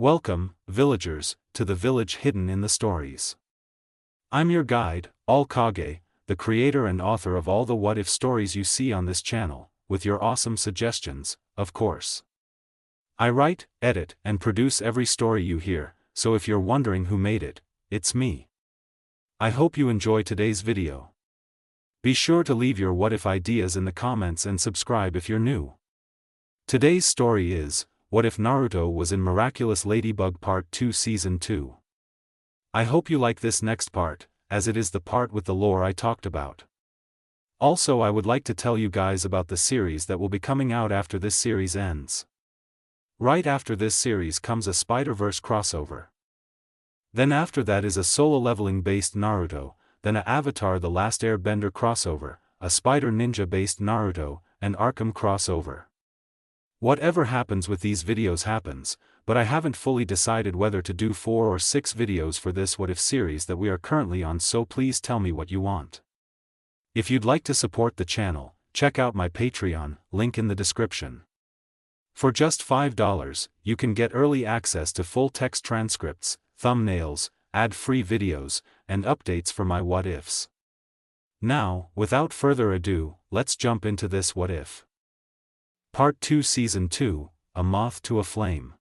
Welcome, villagers, to the village hidden in the stories. I'm your guide, KAGE, the creator and author of all the what-if stories you see on this channel, with your awesome suggestions, of course. I write, edit, and produce every story you hear, so if you're wondering who made it, it's me. I hope you enjoy today's video. Be sure to leave your what-if ideas in the comments and subscribe if you're new. Today's story is, What If Naruto Was in Miraculous Ladybug Part 2 Season 2. I hope you like this next part, as it is the part with the lore I talked about. Also, I would like to tell you guys about the series that will be coming out after this series ends. Right after this series comes a Spider-Verse crossover. Then after that is a solo leveling based Naruto, then a Avatar The Last Airbender crossover, a Spider Ninja based Naruto, and Arkham crossover. Whatever happens with these videos happens, but I haven't fully decided whether to do 4 or 6 videos for this what if series that we are currently on, so please tell me what you want. If you'd like to support the channel, check out my Patreon, link in the description. For just $5, you can get early access to full text transcripts, thumbnails, ad-free videos, and updates for my what ifs. Now, without further ado, let's jump into this what if. Part 2 Season 2, A Moth to a Flame.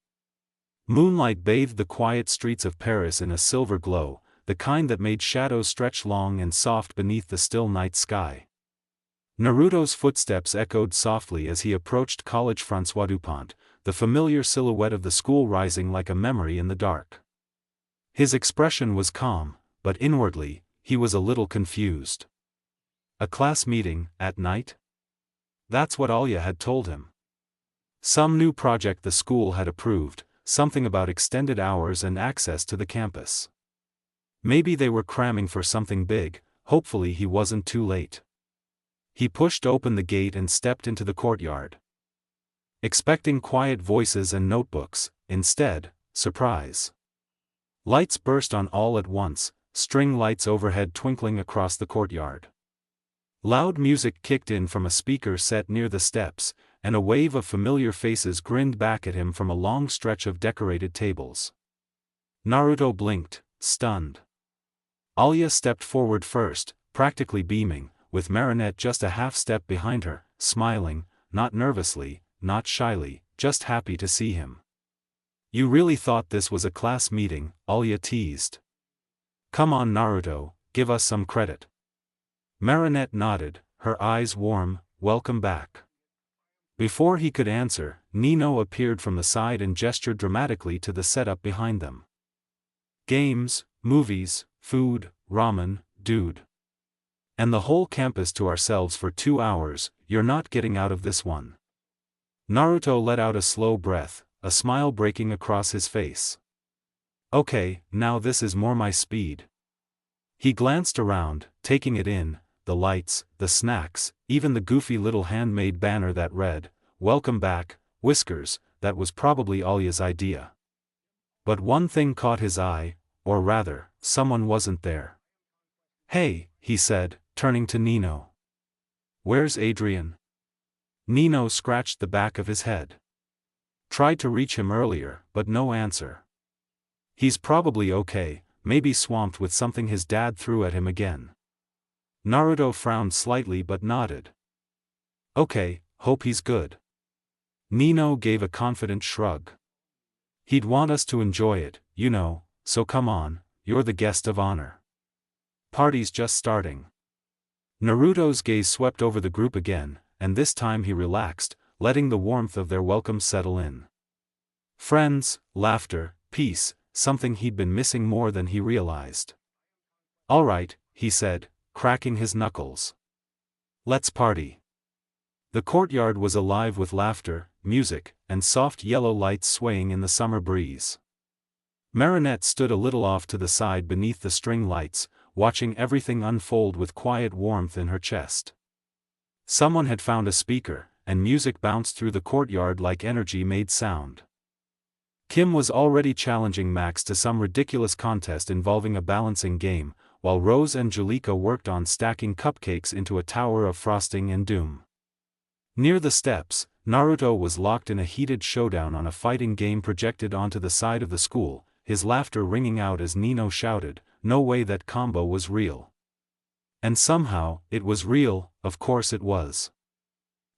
Moonlight bathed the quiet streets of Paris in a silver glow, the kind that made shadows stretch long and soft beneath the still night sky. Naruto's footsteps echoed softly as he approached College François Dupont, the familiar silhouette of the school rising like a memory in the dark. His expression was calm, but inwardly, he was a little confused. A class meeting, at night? That's what Alya had told him. Some new project the school had approved, something about extended hours and access to the campus. Maybe they were cramming for something big, hopefully he wasn't too late. He pushed open the gate and stepped into the courtyard. Expecting quiet voices and notebooks, instead, surprise. Lights burst on all at once, string lights overhead twinkling across the courtyard. Loud music kicked in from a speaker set near the steps, and a wave of familiar faces grinned back at him from a long stretch of decorated tables. Naruto blinked, stunned. Alya stepped forward first, practically beaming, with Marinette just a half step behind her, smiling, not nervously, not shyly, just happy to see him. You really thought this was a class meeting, Alya teased. Come on Naruto, give us some credit. Marinette nodded, her eyes warm, welcome back. Before he could answer, Nino appeared from the side and gestured dramatically to the setup behind them. Games, movies, food, ramen, dude. And the whole campus to ourselves for 2 hours, you're not getting out of this one. Naruto let out a slow breath, a smile breaking across his face. Okay, now this is more my speed. He glanced around, taking it in, the lights, the snacks, even the goofy little handmade banner that read, "Welcome back, Whiskers," that was probably Alya's idea. But one thing caught his eye, or rather, someone wasn't there. Hey, he said, turning to Nino. Where's Adrien? Nino scratched the back of his head. Tried to reach him earlier, but no answer. He's probably okay, maybe swamped with something his dad threw at him again. Naruto frowned slightly but nodded. Okay, hope he's good. Nino gave a confident shrug. He'd want us to enjoy it, you know, so come on, you're the guest of honor. Party's just starting. Naruto's gaze swept over the group again, and this time he relaxed, letting the warmth of their welcome settle in. Friends, laughter, peace, something he'd been missing more than he realized. All right, he said, cracking his knuckles. Let's party. The courtyard was alive with laughter, music, and soft yellow lights swaying in the summer breeze. Marinette stood a little off to the side beneath the string lights, watching everything unfold with quiet warmth in her chest. Someone had found a speaker, and music bounced through the courtyard like energy made sound. Kim was already challenging Max to some ridiculous contest involving a balancing game, while Rose and Julika worked on stacking cupcakes into a tower of frosting and doom. Near the steps, Naruto was locked in a heated showdown on a fighting game projected onto the side of the school, his laughter ringing out as Nino shouted, "No way, that combo was real." And somehow, it was real, of course it was.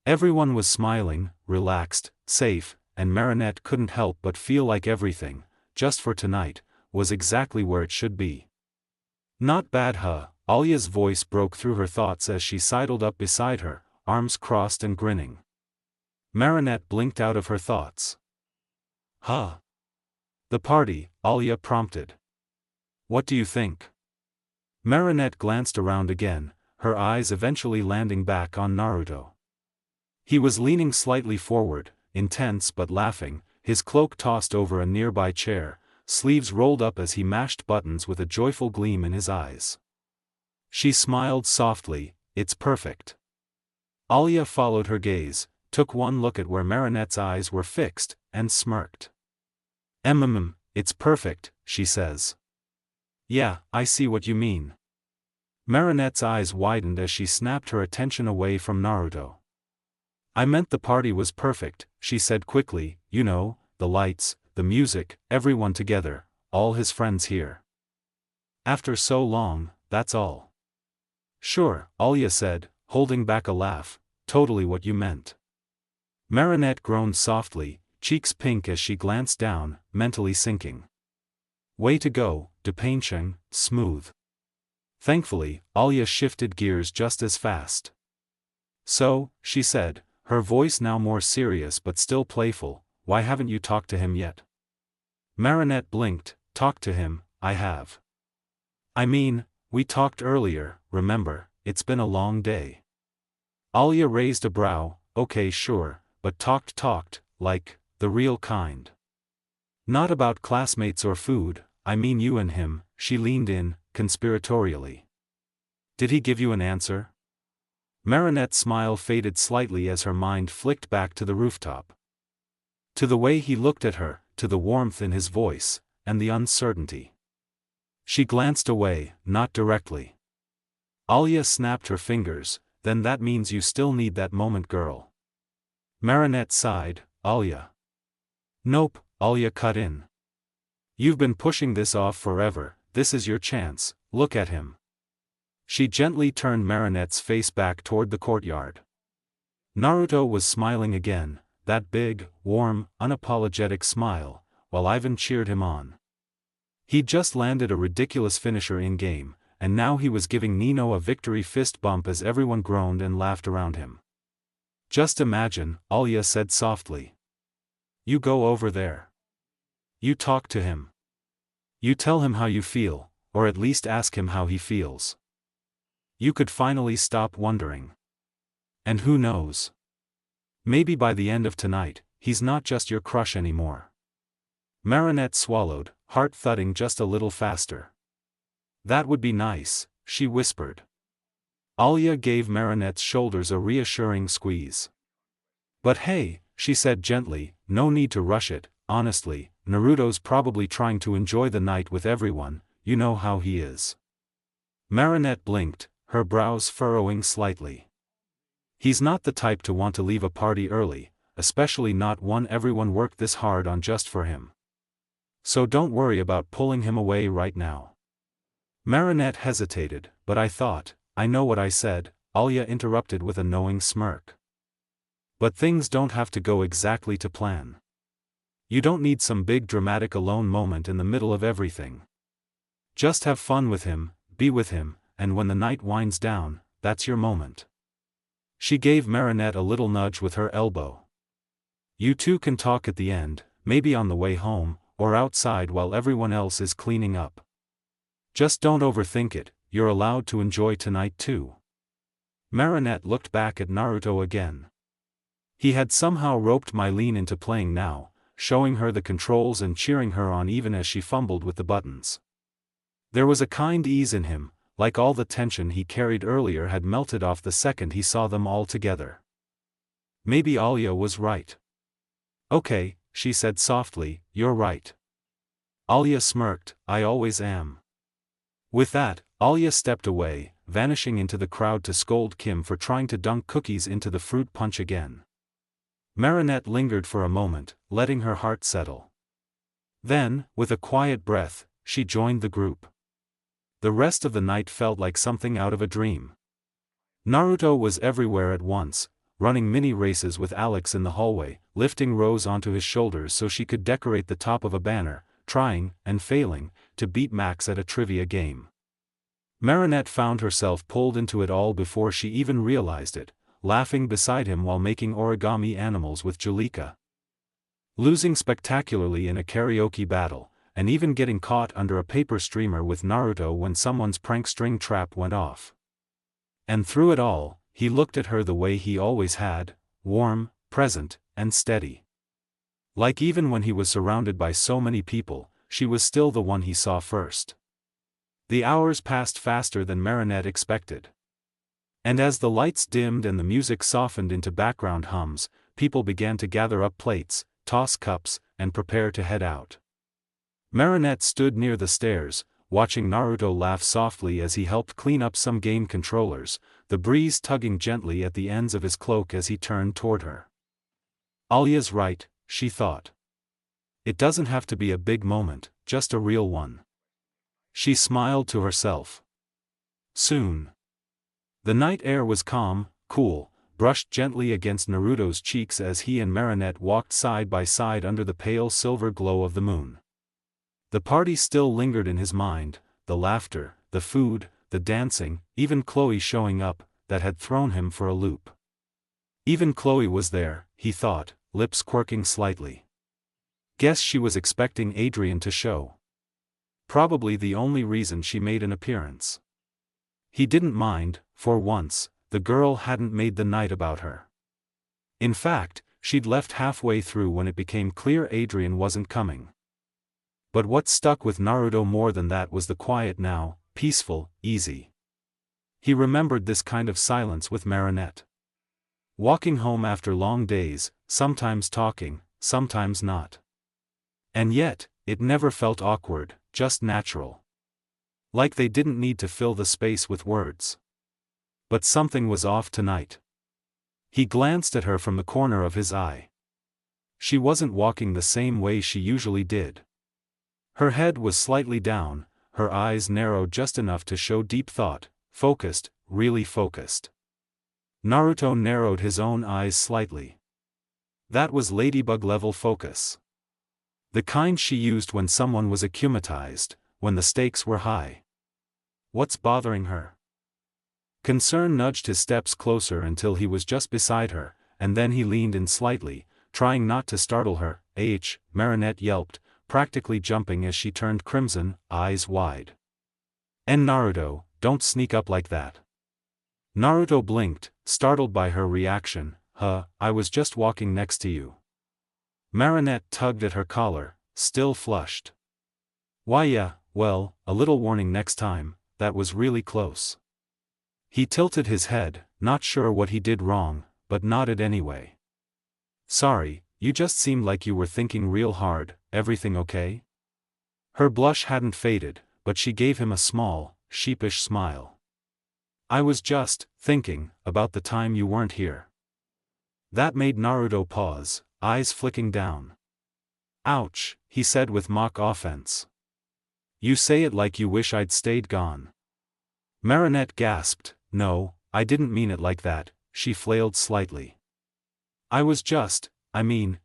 Everyone was smiling, relaxed, safe, and Marinette couldn't help but feel like everything, just for tonight, was exactly where it should be. "Not bad, huh?" Alya's voice broke through her thoughts as she sidled up beside her, arms crossed and grinning. Marinette blinked out of her thoughts. "Huh?" "The party," Alya prompted. "What do you think?" Marinette glanced around again, her eyes eventually landing back on Naruto. He was leaning slightly forward, intense but laughing, his cloak tossed over a nearby chair, sleeves rolled up as he mashed buttons with a joyful gleam in his eyes. She smiled softly, "It's perfect." Alya followed her gaze, took one look at where Marinette's eyes were fixed, and smirked. It's perfect," she says. "Yeah, I see what you mean." Marinette's eyes widened as she snapped her attention away from Naruto. "I meant the party was perfect," she said quickly, "you know, the lights, the music, everyone together, all his friends here. After so long, that's all." "Sure," Alya said, holding back a laugh, "totally what you meant." Marinette groaned softly, cheeks pink as she glanced down, mentally sinking. "Way to go, Deepening, smooth." Thankfully, Alya shifted gears just as fast. "So," she said, her voice now more serious but still playful, "why haven't you talked to him yet?" Marinette blinked. "Talked to him, I have. I mean, we talked earlier, remember, it's been a long day." Alya raised a brow, "Okay, sure, but talked, like, the real kind. Not about classmates or food, I mean you and him." She leaned in, conspiratorially. "Did he give you an answer?" Marinette's smile faded slightly as her mind flicked back to the rooftop. To the way he looked at her, to the warmth in his voice, and the uncertainty. She glanced away, not directly. Alya snapped her fingers, "Then that means you still need that moment, girl." Marinette sighed, "Alya." "Nope," Alya cut in. "You've been pushing this off forever, this is your chance, look at him." She gently turned Marinette's face back toward the courtyard. Naruto was smiling again, that big, warm, unapologetic smile, while Ivan cheered him on. He'd just landed a ridiculous finisher in-game, and now he was giving Nino a victory fist bump as everyone groaned and laughed around him. "Just imagine," Alya said softly. "You go over there. You talk to him. You tell him how you feel, or at least ask him how he feels. You could finally stop wondering. And who knows? Maybe by the end of tonight, he's not just your crush anymore." Marinette swallowed, heart thudding just a little faster. "That would be nice," she whispered. Alya gave Marinette's shoulders a reassuring squeeze. "But hey," she said gently, "no need to rush it, honestly, Naruto's probably trying to enjoy the night with everyone, you know how he is." Marinette blinked, her brows furrowing slightly. "He's not the type to want to leave a party early, especially not one everyone worked this hard on just for him. So don't worry about pulling him away right now." Marinette hesitated, "But I thought, I know what I said," Alya interrupted with a knowing smirk. "But things don't have to go exactly to plan. You don't need some big dramatic alone moment in the middle of everything. Just have fun with him, be with him, and when the night winds down, that's your moment." She gave Marinette a little nudge with her elbow. "You two can talk at the end, maybe on the way home, or outside while everyone else is cleaning up. Just don't overthink it, you're allowed to enjoy tonight too." Marinette looked back at Naruto again. He had somehow roped Mylene into playing now, showing her the controls and cheering her on even as she fumbled with the buttons. There was a kind ease in him, like all the tension he carried earlier had melted off the second he saw them all together. Maybe Alya was right. "Okay," she said softly, "you're right." Alya smirked, "I always am." With that, Alya stepped away, vanishing into the crowd to scold Kim for trying to dunk cookies into the fruit punch again. Marinette lingered for a moment, letting her heart settle. Then, with a quiet breath, she joined the group. The rest of the night felt like something out of a dream. Naruto was everywhere at once, running mini races with Alex in the hallway, lifting Rose onto his shoulders so she could decorate the top of a banner, trying, and failing, to beat Max at a trivia game. Marinette found herself pulled into it all before she even realized it, laughing beside him while making origami animals with Julika. Losing spectacularly in a karaoke battle, and even getting caught under a paper streamer with Naruto when someone's prank string trap went off. And through it all, he looked at her the way he always had, warm, present, and steady. Like even when he was surrounded by so many people, she was still the one he saw first. The hours passed faster than Marinette expected. And as the lights dimmed and the music softened into background hums, people began to gather up plates, toss cups, and prepare to head out. Marinette stood near the stairs, watching Naruto laugh softly as he helped clean up some game controllers, the breeze tugging gently at the ends of his cloak as he turned toward her. Alya's right, she thought. It doesn't have to be a big moment, just a real one. She smiled to herself. Soon. The night air was calm, cool, brushed gently against Naruto's cheeks as he and Marinette walked side by side under the pale silver glow of the moon. The party still lingered in his mind, the laughter, the food, the dancing, even Chloe showing up, that had thrown him for a loop. Even Chloe was there, he thought, lips quirking slightly. Guess she was expecting Adrien to show. Probably the only reason she made an appearance. He didn't mind, for once, the girl hadn't made the night about her. In fact, she'd left halfway through when it became clear Adrien wasn't coming. But what stuck with Naruto more than that was the quiet now, peaceful, easy. He remembered this kind of silence with Marinette. Walking home after long days, sometimes talking, sometimes not. And yet, it never felt awkward, just natural. Like they didn't need to fill the space with words. But something was off tonight. He glanced at her from the corner of his eye. She wasn't walking the same way she usually did. Her head was slightly down, her eyes narrowed just enough to show deep thought, focused, really focused. Naruto narrowed his own eyes slightly. That was Ladybug-level focus. The kind she used when someone was akumatized, when the stakes were high. What's bothering her? Concern nudged his steps closer until he was just beside her, and then he leaned in slightly, trying not to startle her. Marinette yelped, practically jumping as she turned crimson, eyes wide. And Naruto, don't sneak up like that. Naruto blinked, startled by her reaction. I was just walking next to you. Marinette tugged at her collar, still flushed. Why yeah, well, a little warning next time, that was really close. He tilted his head, not sure what he did wrong, but nodded anyway. Sorry, you just seemed like you were thinking real hard. Everything okay? Her blush hadn't faded, but she gave him a small, sheepish smile. I was just thinking about the time you weren't here. That made Naruto pause, eyes flicking down. Ouch, he said with mock offense. You say it like you wish I'd stayed gone. Marinette gasped. No, I didn't mean it like that, she flailed slightly. I was just,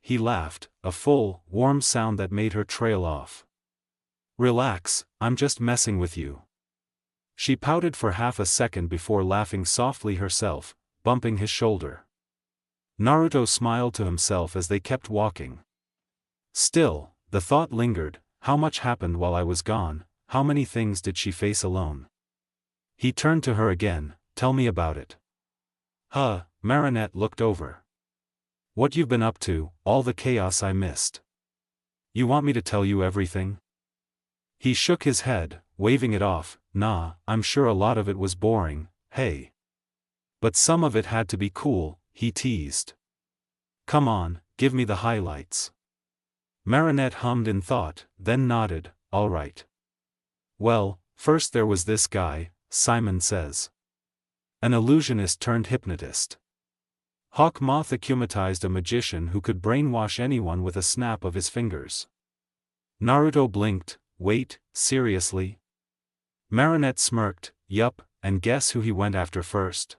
he laughed, a full, warm sound that made her trail off. Relax, I'm just messing with you. She pouted for half a second before laughing softly herself, bumping his shoulder. Naruto smiled to himself as they kept walking. Still, the thought lingered, how much happened while I was gone, how many things did she face alone? He turned to her again, tell me about it. Marinette looked over. What you've been up to, all the chaos I missed. You want me to tell you everything? He shook his head, waving it off. Nah, I'm sure a lot of it was boring, hey. But some of it had to be cool, he teased. Come on, give me the highlights. Marinette hummed in thought, then nodded, all right. Well, first there was this guy, Simon says. An illusionist turned hypnotist. Hawk Moth akumatized a magician who could brainwash anyone with a snap of his fingers. Naruto blinked. Wait, seriously? Marinette smirked. Yup, and guess who he went after first?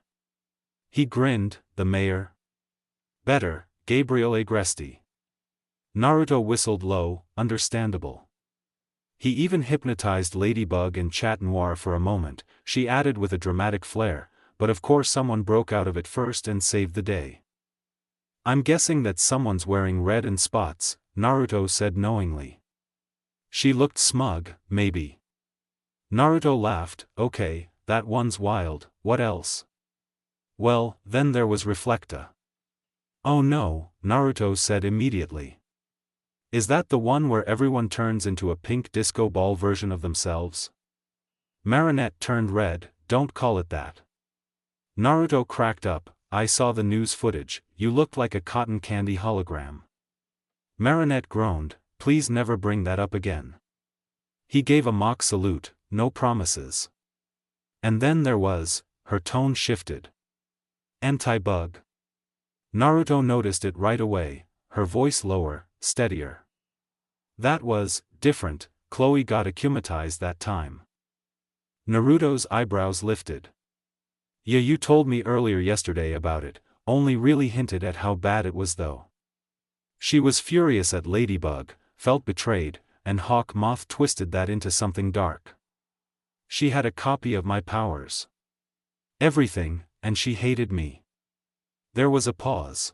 He grinned. The mayor. Better, Gabriel Agresti. Naruto whistled low. Understandable. He even hypnotized Ladybug and Chat Noir for a moment, she added with a dramatic flair, but of course someone broke out of it first and saved the day. I'm guessing that someone's wearing red and spots, Naruto said knowingly. She looked smug. Maybe. Naruto laughed. Okay, that one's wild, what else? Well, then there was Reflecta. Oh no, Naruto said immediately. Is that the one where everyone turns into a pink disco ball version of themselves? Marinette turned red. Don't call it that. Naruto cracked up. I saw the news footage, you looked like a cotton candy hologram. Marinette groaned. Please never bring that up again. He gave a mock salute. No promises. And then there was, her tone shifted. Anti-bug. Naruto noticed it right away, her voice lower, steadier. That was different. Chloe got akumatized that time. Naruto's eyebrows lifted. Yeah, you told me earlier yesterday about it, only really hinted at how bad it was though. She was furious at Ladybug, felt betrayed, and Hawk Moth twisted that into something dark. She had a copy of my powers. Everything, and she hated me. There was a pause.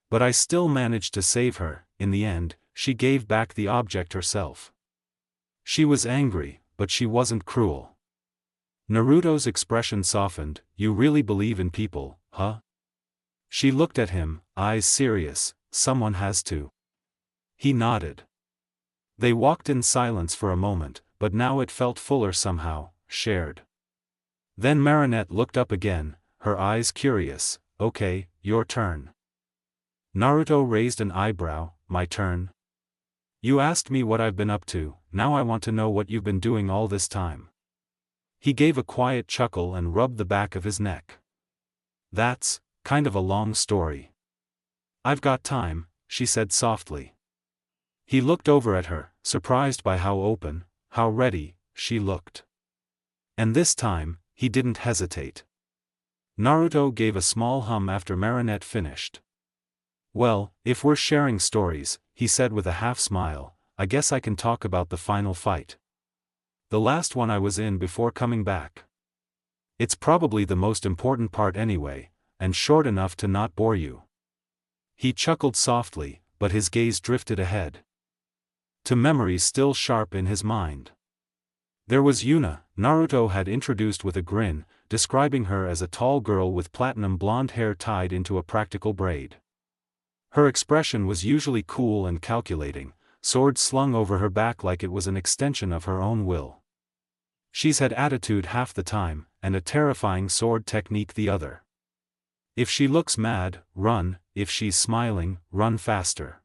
But I still managed to save her. In the end, she gave back the object herself. She was angry, but she wasn't cruel. Naruto's expression softened. You really believe in people, huh? She looked at him, eyes serious. Someone has to. He nodded. They walked in silence for a moment, but now it felt fuller somehow, shared. Then Marinette looked up again, her eyes curious. Okay, your turn. Naruto raised an eyebrow. My turn? You asked me what I've been up to, now I want to know what you've been doing all this time. He gave a quiet chuckle and rubbed the back of his neck. That's kind of a long story. I've got time, she said softly. He looked over at her, surprised by how open, how ready, she looked. And this time, he didn't hesitate. Naruto gave a small hum after Marinette finished. Well, if we're sharing stories, he said with a half-smile, I guess I can talk about the final fight. The last one I was in before coming back. It's probably the most important part anyway, and short enough to not bore you. He chuckled softly, but his gaze drifted ahead. To memories still sharp in his mind. There was Yuna, Naruto had introduced with a grin, describing her as a tall girl with platinum blonde hair tied into a practical braid. Her expression was usually cool and calculating, sword slung over her back like it was an extension of her own will. She's had attitude half the time, and a terrifying sword technique the other. If she looks mad, run, if she's smiling, run faster.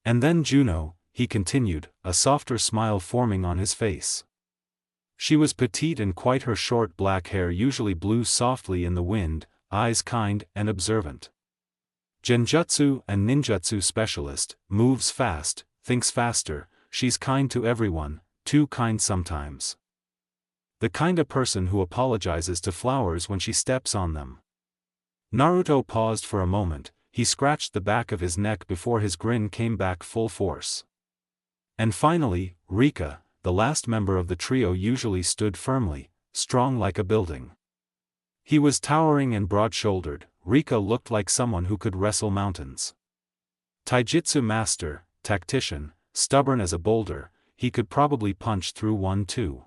And then Juno, he continued, a softer smile forming on his face. She was petite and quite her short black hair usually blew softly in the wind, eyes kind and observant. Genjutsu and ninjutsu specialist, moves fast, thinks faster, she's kind to everyone, too kind sometimes. The kinda person who apologizes to flowers when she steps on them. Naruto paused for a moment, he scratched the back of his neck before his grin came back full force. And finally, Rika, the last member of the trio usually stood firmly, strong like a building. He was towering and broad-shouldered, Rika looked like someone who could wrestle mountains. Taijutsu master, tactician, stubborn as a boulder, he could probably punch through one too.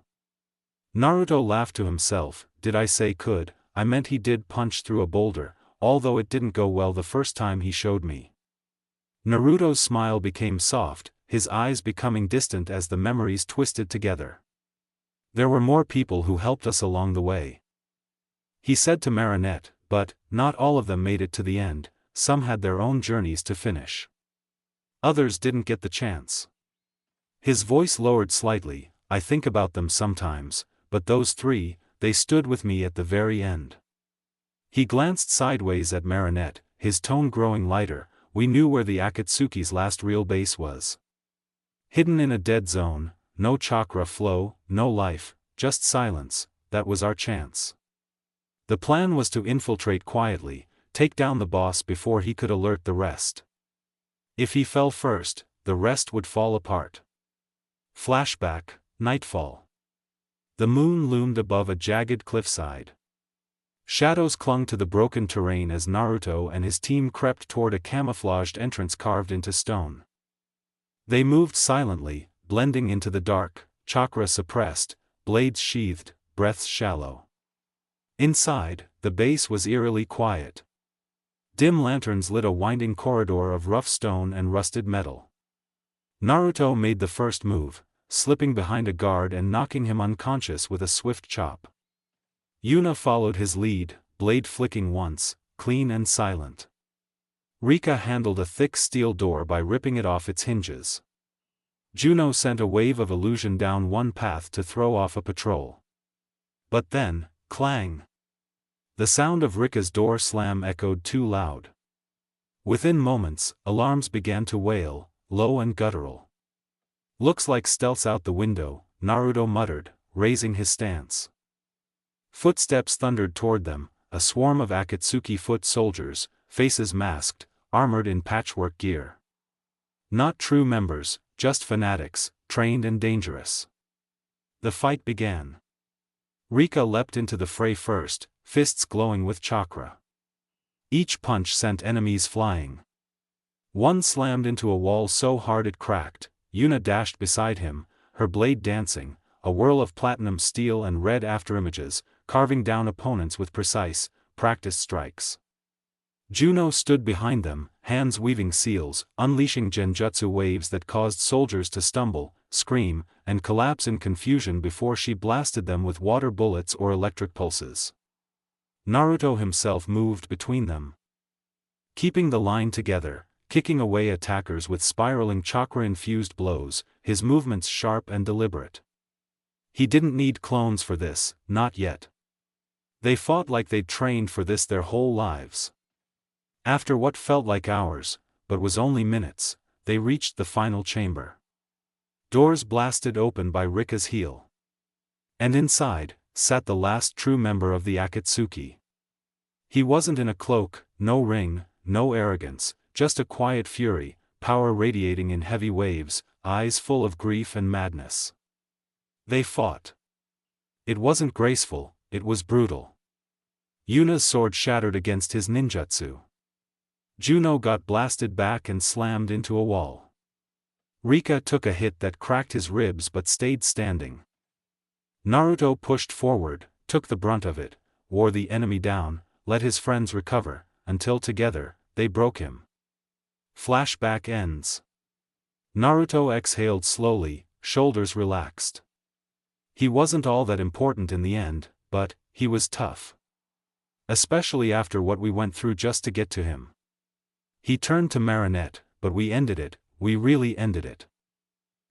Naruto laughed to himself, did I say could, I meant he did punch through a boulder, although it didn't go well the first time he showed me. Naruto's smile became soft, his eyes becoming distant as the memories twisted together. There were more people who helped us along the way. He said to Marinette, but, not all of them made it to the end, some had their own journeys to finish. Others didn't get the chance. His voice lowered slightly, I think about them sometimes, but those three, they stood with me at the very end. He glanced sideways at Marinette, his tone growing lighter. We knew where the Akatsuki's last real base was. Hidden in a dead zone, no chakra flow, no life, just silence. That was our chance. The plan was to infiltrate quietly, take down the boss before he could alert the rest. If he fell first, the rest would fall apart. Flashback, nightfall. The moon loomed above a jagged cliffside. Shadows clung to the broken terrain as Naruto and his team crept toward a camouflaged entrance carved into stone. They moved silently, blending into the dark, chakra suppressed, blades sheathed, breaths shallow. Inside, the base was eerily quiet. Dim lanterns lit a winding corridor of rough stone and rusted metal. Naruto made the first move, slipping behind a guard and knocking him unconscious with a swift chop. Yuna followed his lead, blade flicking once, clean and silent. Rika handled a thick steel door by ripping it off its hinges. Juno sent a wave of illusion down one path to throw off a patrol. But then, clang! The sound of Rika's door slam echoed too loud. Within moments, alarms began to wail, low and guttural. "Looks like stealth's out the window," Naruto muttered, raising his stance. Footsteps thundered toward them, a swarm of Akatsuki foot soldiers, faces masked, armored in patchwork gear. Not true members, just fanatics, trained and dangerous. The fight began. Rika leapt into the fray first, fists glowing with chakra. Each punch sent enemies flying. One slammed into a wall so hard it cracked. Yuna dashed beside him, her blade dancing, a whirl of platinum steel and red afterimages, carving down opponents with precise, practiced strikes. Juno stood behind them, hands weaving seals, unleashing genjutsu waves that caused soldiers to stumble, scream, and collapse in confusion before she blasted them with water bullets or electric pulses. Naruto himself moved between them, keeping the line together, kicking away attackers with spiraling chakra-infused blows, his movements sharp and deliberate. He didn't need clones for this, not yet. They fought like they'd trained for this their whole lives. After what felt like hours, but was only minutes, they reached the final chamber. Doors blasted open by Rika's heel. And inside, sat the last true member of the Akatsuki. He wasn't in a cloak, no ring, no arrogance, just a quiet fury, power radiating in heavy waves, eyes full of grief and madness. They fought. It wasn't graceful, it was brutal. Yuna's sword shattered against his ninjutsu. Juno got blasted back and slammed into a wall. Rika took a hit that cracked his ribs but stayed standing. Naruto pushed forward, took the brunt of it, wore the enemy down, let his friends recover, until together, they broke him. Flashback ends. Naruto exhaled slowly, shoulders relaxed. He wasn't all that important in the end, but he was tough. Especially after what we went through just to get to him. He turned to Marinette, but we ended it, we really ended it.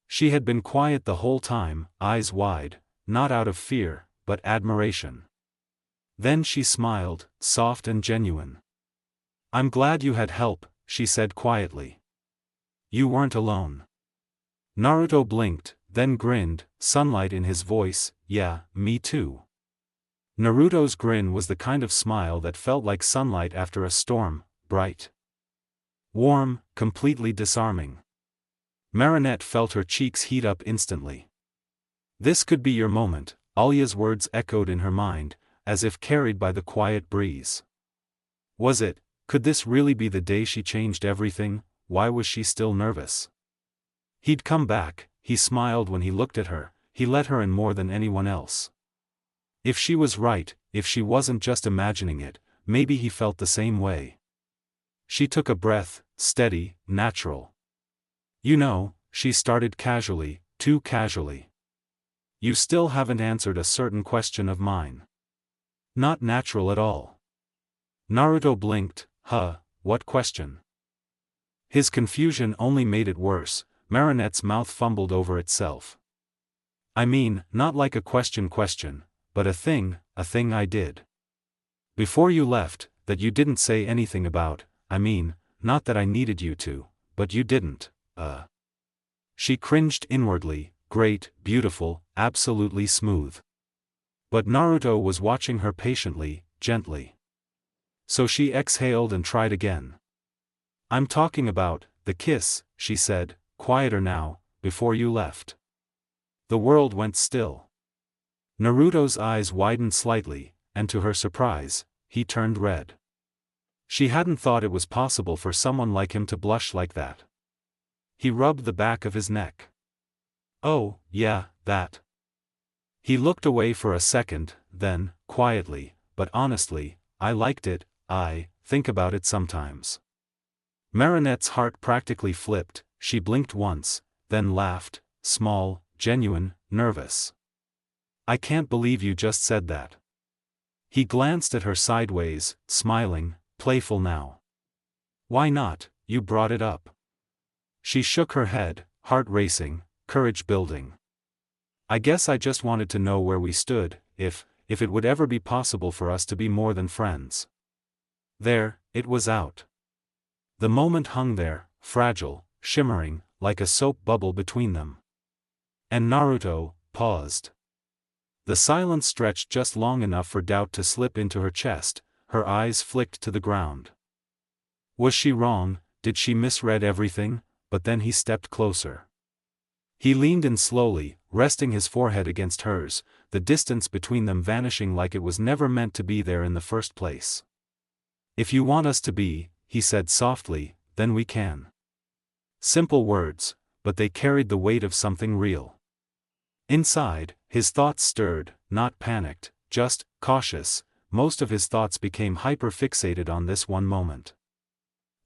She had been quiet the whole time, eyes wide, not out of fear, but admiration. Then she smiled, soft and genuine. "I'm glad you had help," she said quietly. "You weren't alone." Naruto blinked, then grinned, sunlight in his voice. "Yeah, me too." Naruto's grin was the kind of smile that felt like sunlight after a storm, bright, warm, completely disarming. Marinette felt her cheeks heat up instantly. "This could be your moment," Alya's words echoed in her mind, as if carried by the quiet breeze. Was it? Could this really be the day she changed everything? Why was she still nervous? He'd come back, he smiled when he looked at her, he let her in more than anyone else. If she was right, if she wasn't just imagining it, maybe he felt the same way. She took a breath, steady, natural. "You know," she started casually, too casually. "You still haven't answered a certain question of mine." "Not natural at all." Naruto blinked. What question?" His confusion only made it worse. Marinette's mouth fumbled over itself. "I mean, not like a question, but a thing I did." Before you left, that you didn't say anything about, I mean, not that I needed you to, but you didn't, She cringed inwardly, great, beautiful, absolutely smooth. But Naruto was watching her patiently, gently. So she exhaled and tried again. I'm talking about, the kiss, she said, quieter now, before you left. The world went still. Naruto's eyes widened slightly, and to her surprise, he turned red. She hadn't thought it was possible for someone like him to blush like that. He rubbed the back of his neck. Oh, yeah, that. He looked away for a second, then, quietly, but honestly, I liked it, I think about it sometimes. Marinette's heart practically flipped, she blinked once, then laughed, small, genuine, nervous. I can't believe you just said that. He glanced at her sideways, smiling, playful now. Why not, you brought it up. She shook her head, heart racing, courage building. I guess I just wanted to know where we stood, if it would ever be possible for us to be more than friends. There, it was out. The moment hung there, fragile, shimmering, like a soap bubble between them. And Naruto paused. The silence stretched just long enough for doubt to slip into her chest, her eyes flicked to the ground. Was she wrong, did she misread everything? But then he stepped closer. He leaned in slowly, resting his forehead against hers, the distance between them vanishing like it was never meant to be there in the first place. If you want us to be, he said softly, then we can. Simple words, but they carried the weight of something real. Inside, his thoughts stirred, not panicked, just cautious. Most of his thoughts became hyper-fixated on this one moment.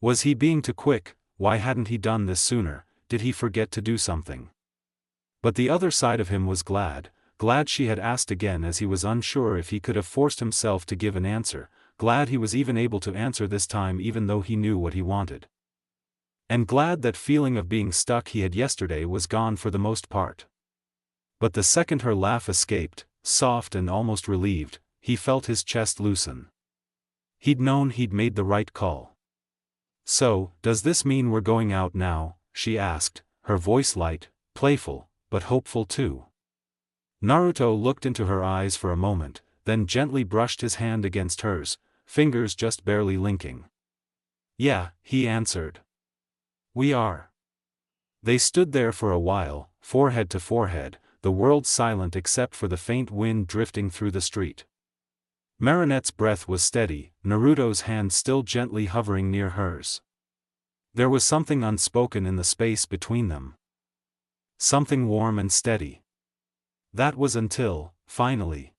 Was he being too quick? Why hadn't he done this sooner? Did he forget to do something? But the other side of him was glad she had asked again, as he was unsure if he could have forced himself to give an answer, glad he was even able to answer this time even though he knew what he wanted. And glad that feeling of being stuck he had yesterday was gone for the most part. But the second her laugh escaped, soft and almost relieved, he felt his chest loosen. He'd known he'd made the right call. So, does this mean we're going out now? She asked, her voice light, playful, but hopeful too. Naruto looked into her eyes for a moment, then gently brushed his hand against hers, fingers just barely linking. Yeah, he answered. We are. They stood there for a while, forehead to forehead, the world silent except for the faint wind drifting through the street. Marinette's breath was steady, Naruto's hand still gently hovering near hers. There was something unspoken in the space between them. Something warm and steady. That was until, finally,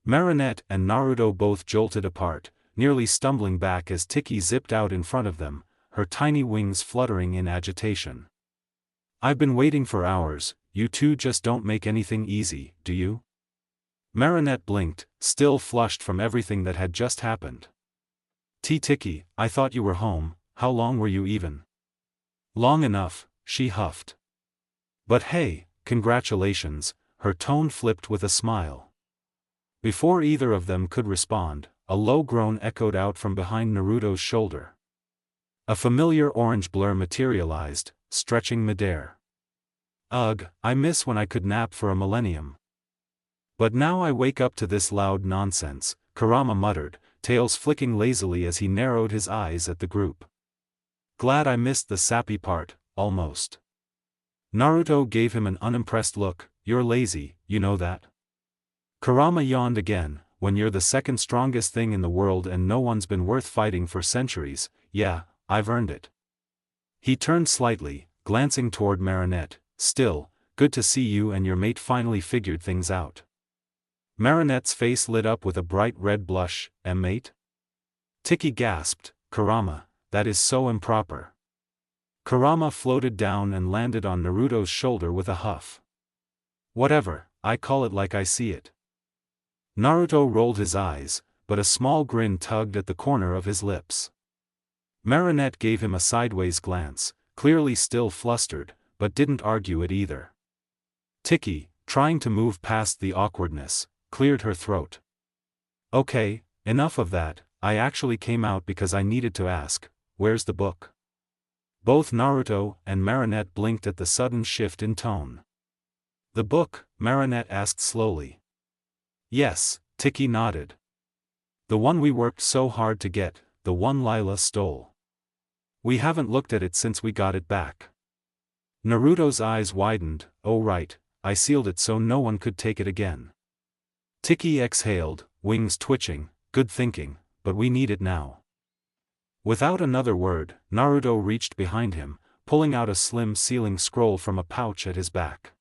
Marinette and Naruto both jolted apart, nearly stumbling back as Tiki zipped out in front of them, her tiny wings fluttering in agitation. I've been waiting for hours, you two just don't make anything easy, do you? Marinette blinked, still flushed from everything that had just happened. Tiki, I thought you were home, how long were you even? Long enough, she huffed. But hey, congratulations, her tone flipped with a smile. Before either of them could respond, a low groan echoed out from behind Naruto's shoulder. A familiar orange blur materialized, stretching midair. Ugh, I miss when I could nap for a millennium. But now I wake up to this loud nonsense, Kurama muttered, tails flicking lazily as he narrowed his eyes at the group. Glad I missed the sappy part, almost. Naruto gave him an unimpressed look, you're lazy, you know that? Kurama yawned again, when you're the second strongest thing in the world and no one's been worth fighting for centuries, yeah, I've earned it. He turned slightly, glancing toward Marinette, still, good to see you and your mate finally figured things out. Marinette's face lit up with a bright red blush, mate? Tiki gasped, Kurama, that is so improper. Kurama floated down and landed on Naruto's shoulder with a huff. Whatever, I call it like I see it. Naruto rolled his eyes, but a small grin tugged at the corner of his lips. Marinette gave him a sideways glance, clearly still flustered, but didn't argue it either. Tiki, trying to move past the awkwardness, cleared her throat. Okay, Enough of that, I actually came out because I needed to ask, where's the book? Both Naruto and Marinette blinked at the sudden shift in tone. The book? Marinette asked slowly. Yes, Tiki nodded. The one we worked so hard to get, the one Lila stole. We haven't looked at it since we got it back. Naruto's eyes widened. Oh right, I sealed it so no one could take it again. Tiki exhaled, wings twitching. Good thinking, but we need it now. Without another word, Naruto reached behind him, pulling out a slim sealing scroll from a pouch at his back.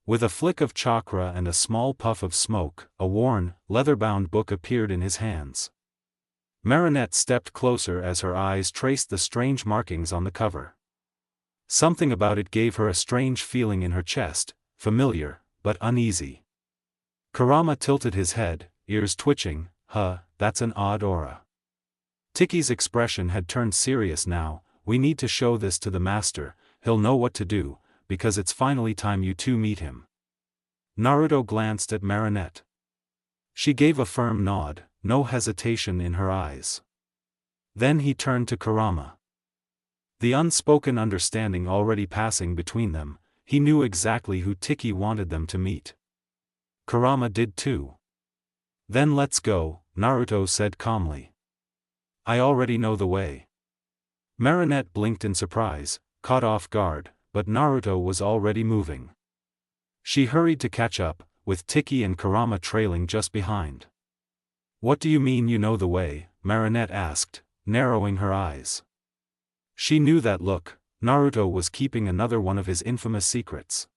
With a flick of chakra and a small puff of smoke, a worn, leather-bound book appeared in his hands. Marinette stepped closer as her eyes traced the strange markings on the cover. Something about it gave her a strange feeling in her chest, familiar, but uneasy. Kurama tilted his head, ears twitching. That's an odd aura. Tiki's expression had turned serious now. We need to show this to the master, he'll know what to do, because it's finally time you two meet him. Naruto glanced at Marinette. She gave a firm nod, no hesitation in her eyes. Then he turned to Kurama. The unspoken understanding already passing between them, he knew exactly who Tiki wanted them to meet. Kurama did too. Then let's go, Naruto said calmly. I already know the way. Marinette blinked in surprise, caught off guard, but Naruto was already moving. She hurried to catch up, with Tiki and Kurama trailing just behind. What do you mean you know the way? Marinette asked, narrowing her eyes. She knew that look. Naruto was keeping another one of his infamous secrets.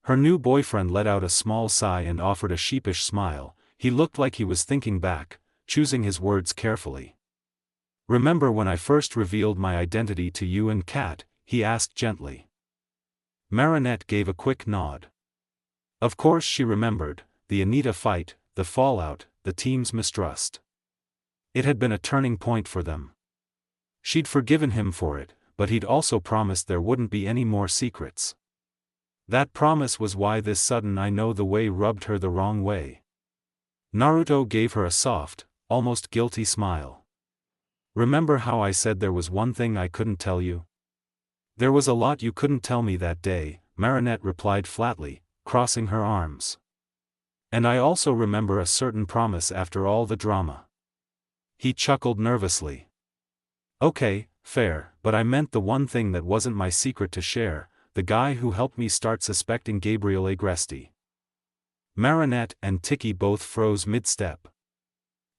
Her new boyfriend let out a small sigh and offered a sheepish smile. He looked like he was thinking back, choosing his words carefully. Remember when I first revealed my identity to you and Kat? He asked gently. Marinette gave a quick nod. Of course she remembered, the Anita fight, the fallout, the team's mistrust. It had been a turning point for them. She'd forgiven him for it, but he'd also promised there wouldn't be any more secrets. That promise was why this sudden I know the way rubbed her the wrong way. Naruto gave her a soft, almost guilty smile. Remember how I said there was one thing I couldn't tell you? There was a lot you couldn't tell me that day, Marinette replied flatly, crossing her arms. And I also remember a certain promise after all the drama. He chuckled nervously. Okay, fair, but I meant the one thing that wasn't my secret to share, the guy who helped me start suspecting Gabriel Agresti. Marinette and Tiki both froze mid-step.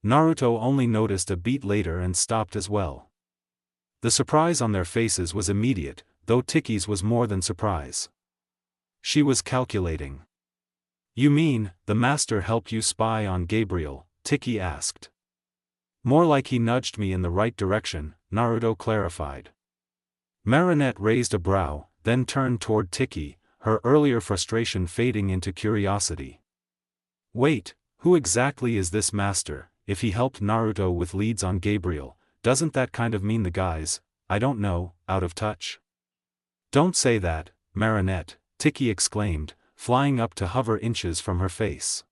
Naruto only noticed a beat later and stopped as well. The surprise on their faces was immediate, though Tiki's was more than surprise. She was calculating. You mean, the master helped you spy on Gabriel? Tiki asked. More like he nudged me in the right direction, Naruto clarified. Marinette raised a brow, then turned toward Tiki, her earlier frustration fading into curiosity. Wait, who exactly is this master? If he helped Naruto with leads on Gabriel, doesn't that kind of mean the guy's, I don't know, out of touch? Don't say that, Marinette, Tiki exclaimed, flying up to hover inches from her face.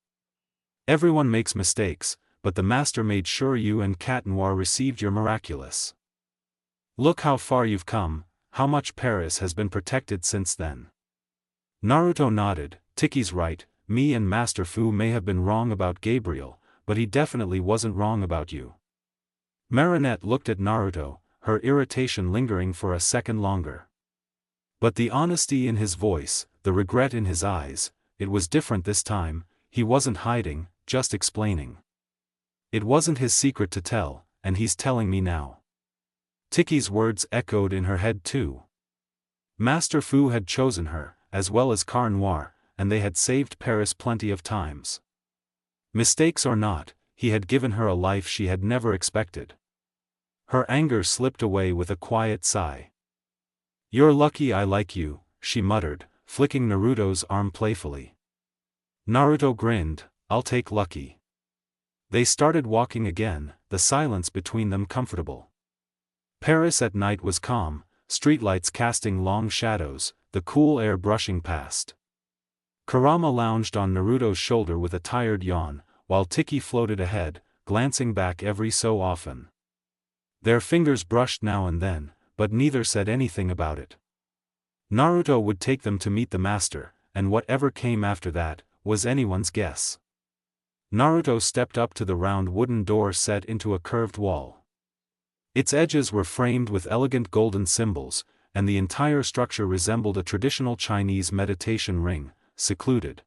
Everyone makes mistakes, but the master made sure you and Cat Noir received your Miraculous. Look how far you've come, how much Paris has been protected since then. Naruto nodded. Tiki's right, me and Master Fu may have been wrong about Gabriel, but he definitely wasn't wrong about you. Marinette looked at Naruto, her irritation lingering for a second longer. But the honesty in his voice, the regret in his eyes, it was different this time. He wasn't hiding, just explaining. It wasn't his secret to tell, and he's telling me now. Tiki's words echoed in her head too. Master Fu had chosen her, as well as Car Noir, and they had saved Paris plenty of times. Mistakes or not, he had given her a life she had never expected. Her anger slipped away with a quiet sigh. You're lucky I like you, she muttered, flicking Naruto's arm playfully. Naruto grinned, I'll take lucky. They started walking again, the silence between them comfortable. Paris at night was calm, streetlights casting long shadows, the cool air brushing past. Kurama lounged on Naruto's shoulder with a tired yawn, while Tiki floated ahead, glancing back every so often. Their fingers brushed now and then, but neither said anything about it. Naruto would take them to meet the master, and whatever came after that was anyone's guess. Naruto stepped up to the round wooden door set into a curved wall. Its edges were framed with elegant golden symbols, and the entire structure resembled a traditional Chinese meditation ring, secluded,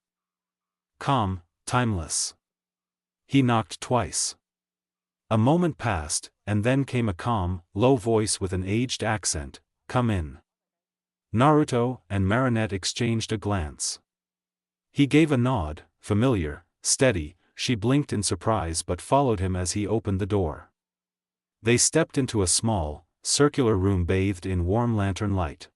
calm, timeless. He knocked twice. A moment passed, and then came a calm, low voice with an aged accent, "Come in." Naruto and Marinette exchanged a glance. He gave a nod, familiar, steady. She blinked in surprise but followed him as he opened the door. They stepped into a small, circular room bathed in warm lantern light.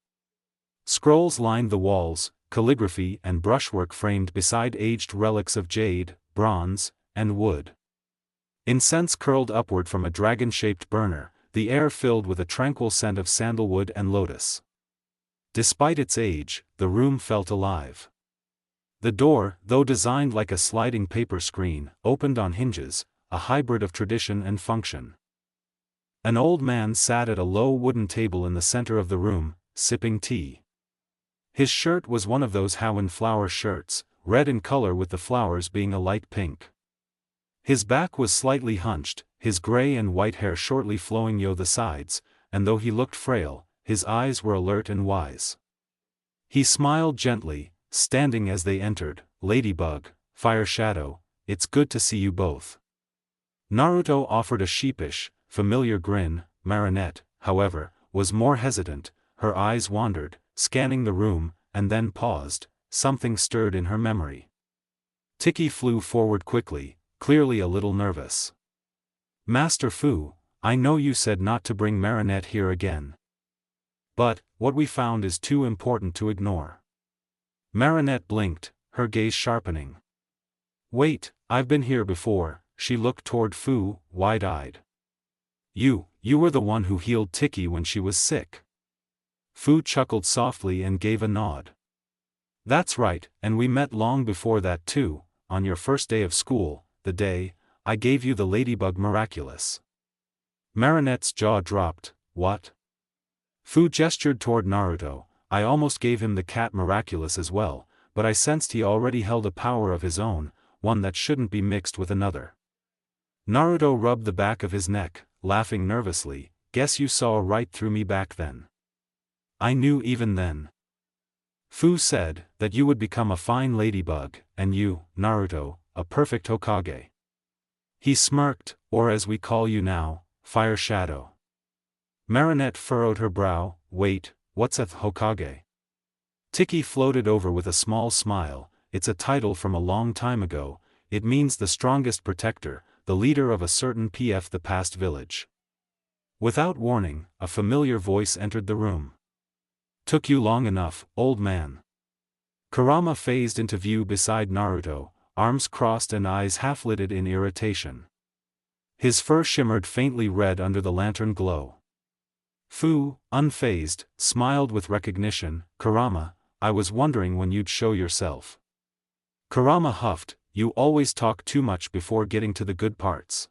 Scrolls lined the walls, calligraphy and brushwork framed beside aged relics of jade, bronze, and wood. Incense curled upward from a dragon-shaped burner, the air filled with a tranquil scent of sandalwood and lotus. Despite its age, the room felt alive. The door, though designed like a sliding paper screen, opened on hinges, a hybrid of tradition and function. An old man sat at a low wooden table in the center of the room, sipping tea. His shirt was one of those Hoenn flower shirts, red in color with the flowers being a light pink. His back was slightly hunched, his gray and white hair shortly flowing yo the sides, and though he looked frail, his eyes were alert and wise. He smiled gently, standing as they entered. "Ladybug, Fire Shadow, it's good to see you both." Naruto offered a sheepish, familiar grin. Marinette, however, was more hesitant. Her eyes wandered, scanning the room, and then paused. Something stirred in her memory. Tiki flew forward quickly, clearly a little nervous. "Master Fu, I know you said not to bring Marinette here again. But, what we found is too important to ignore." Marinette blinked, her gaze sharpening. "Wait, I've been here before." She looked toward Fu, wide-eyed. You were the one who healed Tiki when she was sick." Fu chuckled softly and gave a nod. "That's right, and we met long before that too, on your first day of school, the day I gave you the Ladybug Miraculous." Marinette's jaw dropped. "What?" Fu gestured toward Naruto. "I almost gave him the cat Miraculous as well, but I sensed he already held a power of his own, one that shouldn't be mixed with another." Naruto rubbed the back of his neck, laughing nervously. "Guess you saw right through me back then." "I knew even then," Fu said, "that you would become a fine ladybug, and you, Naruto, a perfect Hokage." He smirked, "Or as we call you now, Fire Shadow." Marinette furrowed her brow. "Wait, what's a Hokage?" Tiki floated over with a small smile. "It's a title from a long time ago. It means the strongest protector, the leader of a certain the past village." Without warning, a familiar voice entered the room. "Took you long enough, old man." Kurama phased into view beside Naruto, arms crossed and eyes half-lidded in irritation. His fur shimmered faintly red under the lantern glow. Fu, unfazed, smiled with recognition. "Kurama, I was wondering when you'd show yourself." Kurama huffed. "You always talk too much before getting to the good parts."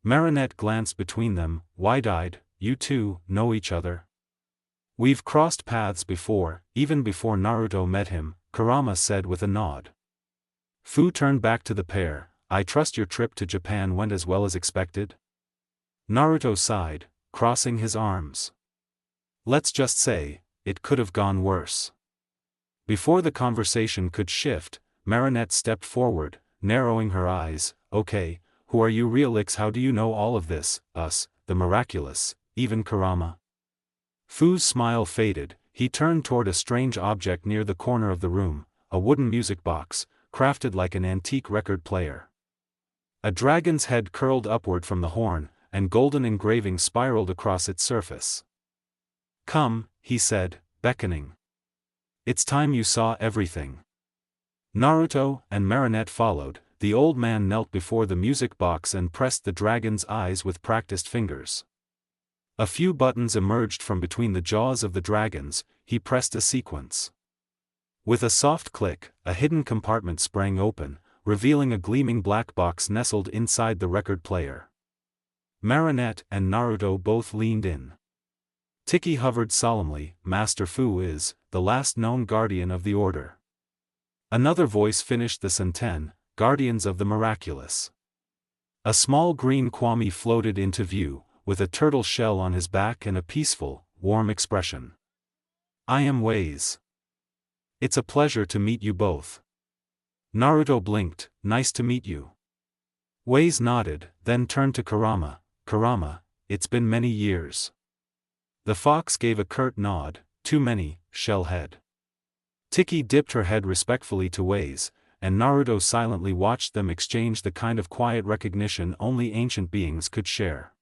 Marinette glanced between them, wide-eyed. "You two know each other?" "We've crossed paths before, even before Naruto met him," Kurama said with a nod. Fu turned back to the pair. "I trust your trip to Japan went as well as expected?" Naruto sighed, crossing his arms. "Let's just say, it could have gone worse." Before the conversation could shift, Marinette stepped forward, narrowing her eyes. "Okay, who are you Realix? How do you know all of this? Us, the Miraculous, even Kurama?" Fu's smile faded. He turned toward a strange object near the corner of the room, a wooden music box, crafted like an antique record player. A dragon's head curled upward from the horn, and golden engravings spiraled across its surface. "Come," he said, beckoning. "It's time you saw everything." Naruto and Marinette followed. The old man knelt before the music box and pressed the dragon's eyes with practiced fingers. A few buttons emerged from between the jaws of the dragons. He pressed a sequence. With a soft click, a hidden compartment sprang open, revealing a gleaming black box nestled inside the record player. Marinette and Naruto both leaned in. Tiki hovered solemnly. Master Fu is the last known guardian of the order. Another voice finished the sentence, guardians of the miraculous. A small green kwami floated into view, with a turtle shell on his back and a peaceful, warm expression. I am Waze. It's a pleasure to meet you both. Naruto blinked. Nice to meet you. Waze nodded, then turned to Kurama. Kurama, it's been many years. The fox gave a curt nod. Too many, shellhead. Tiki dipped her head respectfully to Waze, and Naruto silently watched them exchange the kind of quiet recognition only ancient beings could share.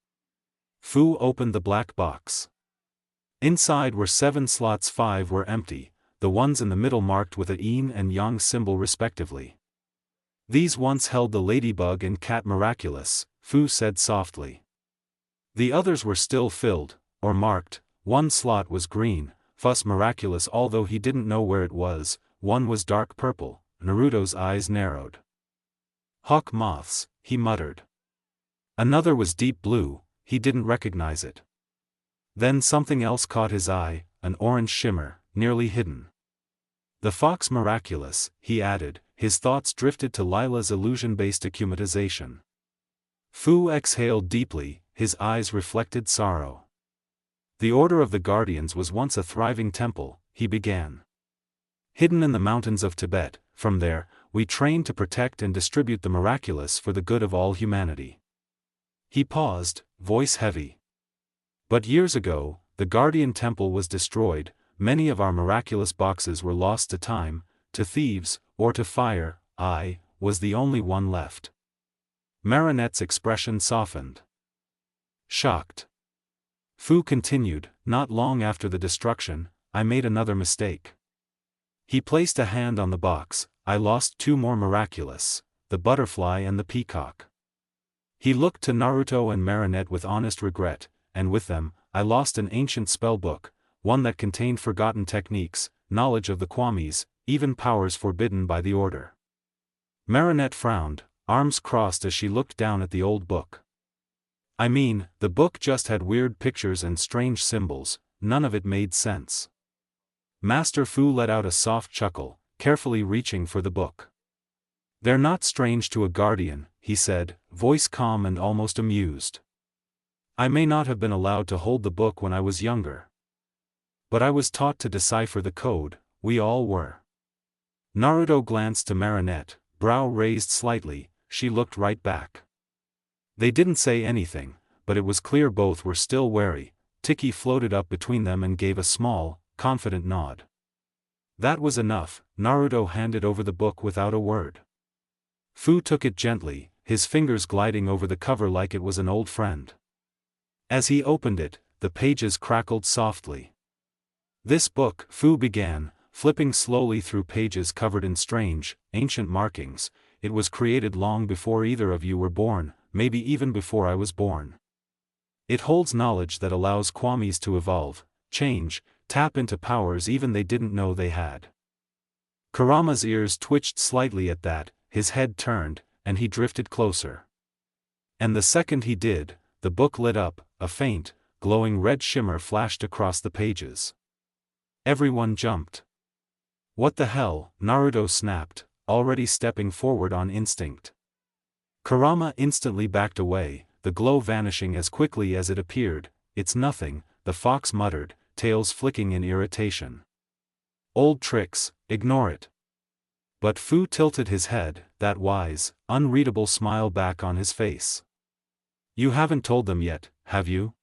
Fu opened the black box. Inside were 7 slots, 5 were empty, the ones in the middle marked with a yin and yang symbol respectively. These once held the Ladybug and Cat Miraculous, Fu said softly. The others were still filled, or marked. One slot was green, Fuss Miraculous, although he didn't know where it was. One was dark purple. Naruto's eyes narrowed. Hawk Moths, he muttered. Another was deep blue, he didn't recognize it. Then something else caught his eye, an orange shimmer, nearly hidden. The Fox Miraculous, he added, his thoughts drifted to Lila's illusion-based akumatization. Fu exhaled deeply, his eyes reflected sorrow. The Order of the Guardians was once a thriving temple, he began. Hidden in the mountains of Tibet, from there, we trained to protect and distribute the miraculous for the good of all humanity. He paused, voice heavy. But years ago, the Guardian Temple was destroyed. Many of our miraculous boxes were lost to time, to thieves, or to fire. I was the only one left. Marinette's expression softened. Shocked. Fu continued, not long after the destruction, I made another mistake. He placed a hand on the box. I lost 2 more miraculous, the butterfly and the peacock. He looked to Naruto and Marinette with honest regret, and with them, I lost an ancient spellbook, one that contained forgotten techniques, knowledge of the kwamis, even powers forbidden by the order. Marinette frowned, arms crossed as she looked down at the old book. I mean, the book just had weird pictures and strange symbols, none of it made sense. Master Fu let out a soft chuckle, carefully reaching for the book. They're not strange to a guardian, he said, voice calm and almost amused. I may not have been allowed to hold the book when I was younger. But I was taught to decipher the code, we all were. Naruto glanced to Marinette, brow raised slightly, she looked right back. They didn't say anything, but it was clear both were still wary. Tiki floated up between them and gave a small, confident nod. That was enough. Naruto handed over the book without a word. Fu took it gently, his fingers gliding over the cover like it was an old friend. As he opened it, the pages crackled softly. This book, Fu began, flipping slowly through pages covered in strange, ancient markings, it was created long before either of you were born, maybe even before I was born. It holds knowledge that allows kwamis to evolve, change, tap into powers even they didn't know they had. Kurama's ears twitched slightly at that, his head turned, and he drifted closer. And the second he did, the book lit up, a faint, glowing red shimmer flashed across the pages. Everyone jumped. What the hell? Naruto snapped, already stepping forward on instinct. Kurama instantly backed away, the glow vanishing as quickly as it appeared. It's nothing, the fox muttered, tails flicking in irritation. Old tricks, ignore it. But Fu tilted his head, that wise, unreadable smile back on his face. You haven't told them yet, have you?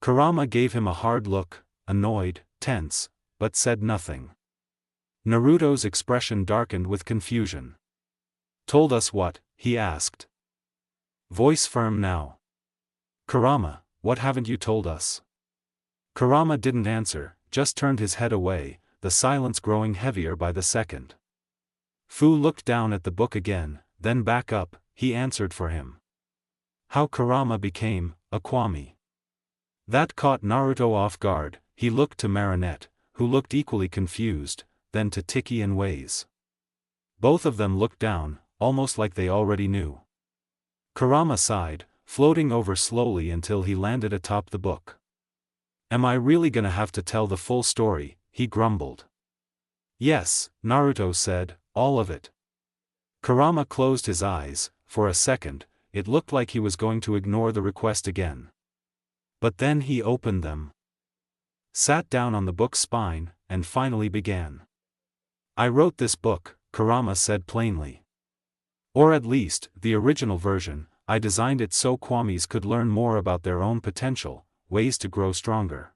Kurama gave him a hard look, annoyed, tense, but said nothing. Naruto's expression darkened with confusion. Told us what? He asked. Voice firm now. Kurama, what haven't you told us? Kurama didn't answer, just turned his head away, the silence growing heavier by the second. Fu looked down at the book again, then back up, he answered for him. How Kurama became a kwami. That caught Naruto off guard. He looked to Marinette, who looked equally confused, then to Tiki and Waze. Both of them looked down, almost like they already knew. Kurama sighed, floating over slowly until he landed atop the book. Am I really gonna have to tell the full story? He grumbled. Yes, Naruto said, all of it. Kurama closed his eyes. For a second, it looked like he was going to ignore the request again. But then he opened them, sat down on the book's spine, and finally began. I wrote this book, Kurama said plainly. Or at least, the original version. I designed it so kwamis could learn more about their own potential, ways to grow stronger.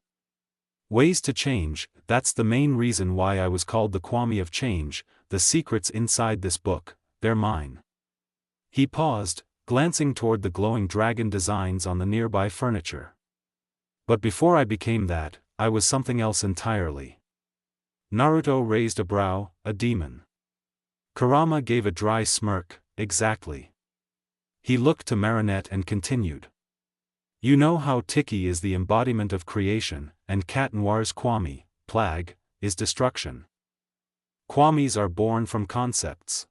Ways to change, that's the main reason why I was called the Kwami of Change. The secrets inside this book, they're mine. He paused, glancing toward the glowing dragon designs on the nearby furniture. But before I became that, I was something else entirely. Naruto raised a brow, a demon. Kurama gave a dry smirk, exactly. He looked to Marinette and continued. You know how Tiki is the embodiment of creation, and Cat Noir's Kwami, plague, is destruction. Kwamis are born from concepts.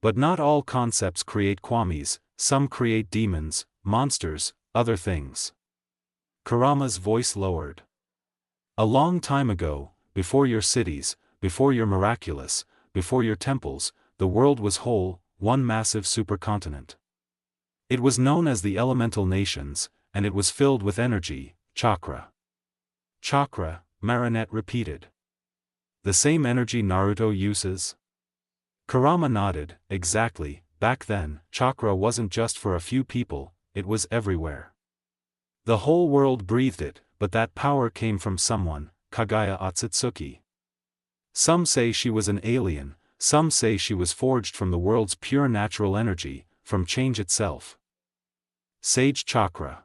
But not all concepts create kwamis, some create demons, monsters, other things. Kurama's voice lowered. A long time ago, before your cities, before your Miraculous, before your temples, the world was whole, one massive supercontinent. It was known as the Elemental Nations, and it was filled with energy, chakra. Chakra, Marinette repeated. The same energy Naruto uses? Kurama nodded, exactly. Back then, chakra wasn't just for a few people, it was everywhere. The whole world breathed it, but that power came from someone, Kaguya Akatsuki. Some say she was an alien, some say she was forged from the world's pure natural energy, from change itself. Sage chakra.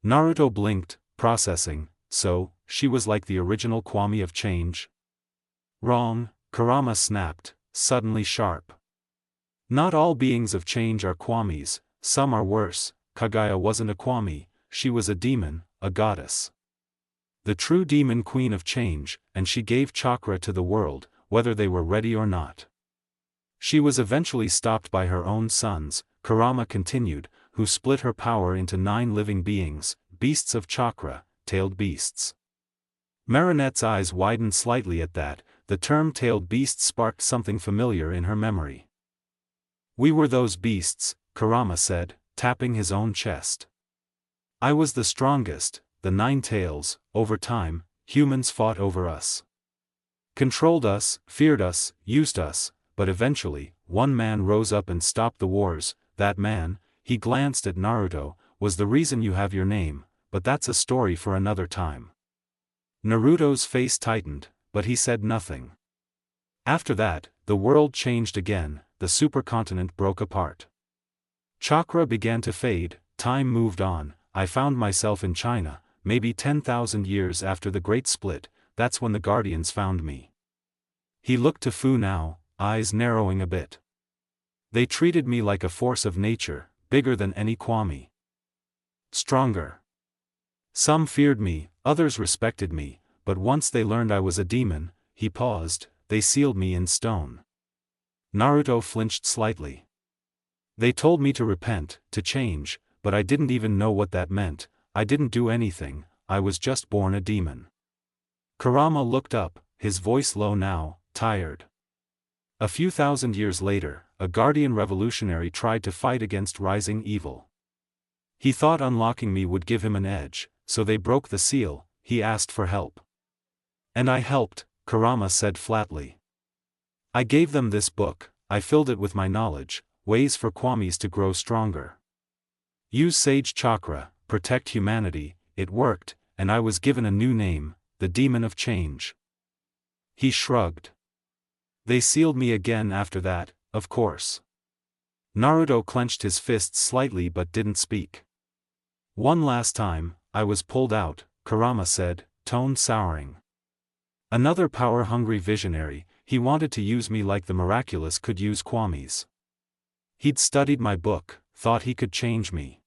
Naruto blinked, processing. So, she was like the original Kwami of Change? Wrong, Kurama snapped, suddenly sharp. Not all beings of change are kwamis, some are worse. Kaguya wasn't a kwami, she was a demon, a goddess. The true demon queen of change, and she gave chakra to the world, whether they were ready or not. She was eventually stopped by her own sons, Kurama continued, who split her power into 9 living beings, beasts of chakra, tailed beasts. Marinette's eyes widened slightly at that. The term tailed beast sparked something familiar in her memory. We were those beasts, Kurama said, tapping his own chest. I was the strongest, the 9 tails. Over time, humans fought over us. Controlled us, feared us, used us, but eventually, one man rose up and stopped the wars. That man, he glanced at Naruto, was the reason you have your name, but that's a story for another time. Naruto's face tightened, but he said nothing. After that, the world changed again, the supercontinent broke apart. Chakra began to fade, time moved on. I found myself in China, maybe 10,000 years after the Great Split. That's when the Guardians found me. He looked to Fu now, eyes narrowing a bit. They treated me like a force of nature, bigger than any Kwami. Stronger. Some feared me, others respected me, but once they learned I was a demon, he paused, they sealed me in stone. Naruto flinched slightly. They told me to repent, to change, but I didn't even know what that meant. I didn't do anything, I was just born a demon. Kurama looked up, his voice low now, tired. A few thousand years later, a guardian revolutionary tried to fight against rising evil. He thought unlocking me would give him an edge, so they broke the seal. He asked for help. And I helped, Kurama said flatly. I gave them this book, I filled it with my knowledge, ways for kwamis to grow stronger. Use sage chakra, protect humanity. It worked, and I was given a new name, the Demon of Change. He shrugged. They sealed me again after that, of course. Naruto clenched his fists slightly but didn't speak. One last time, I was pulled out, Kurama said, tone souring. Another power-hungry visionary, he wanted to use me like the Miraculous could use kwamis. He'd studied my book, thought he could change me.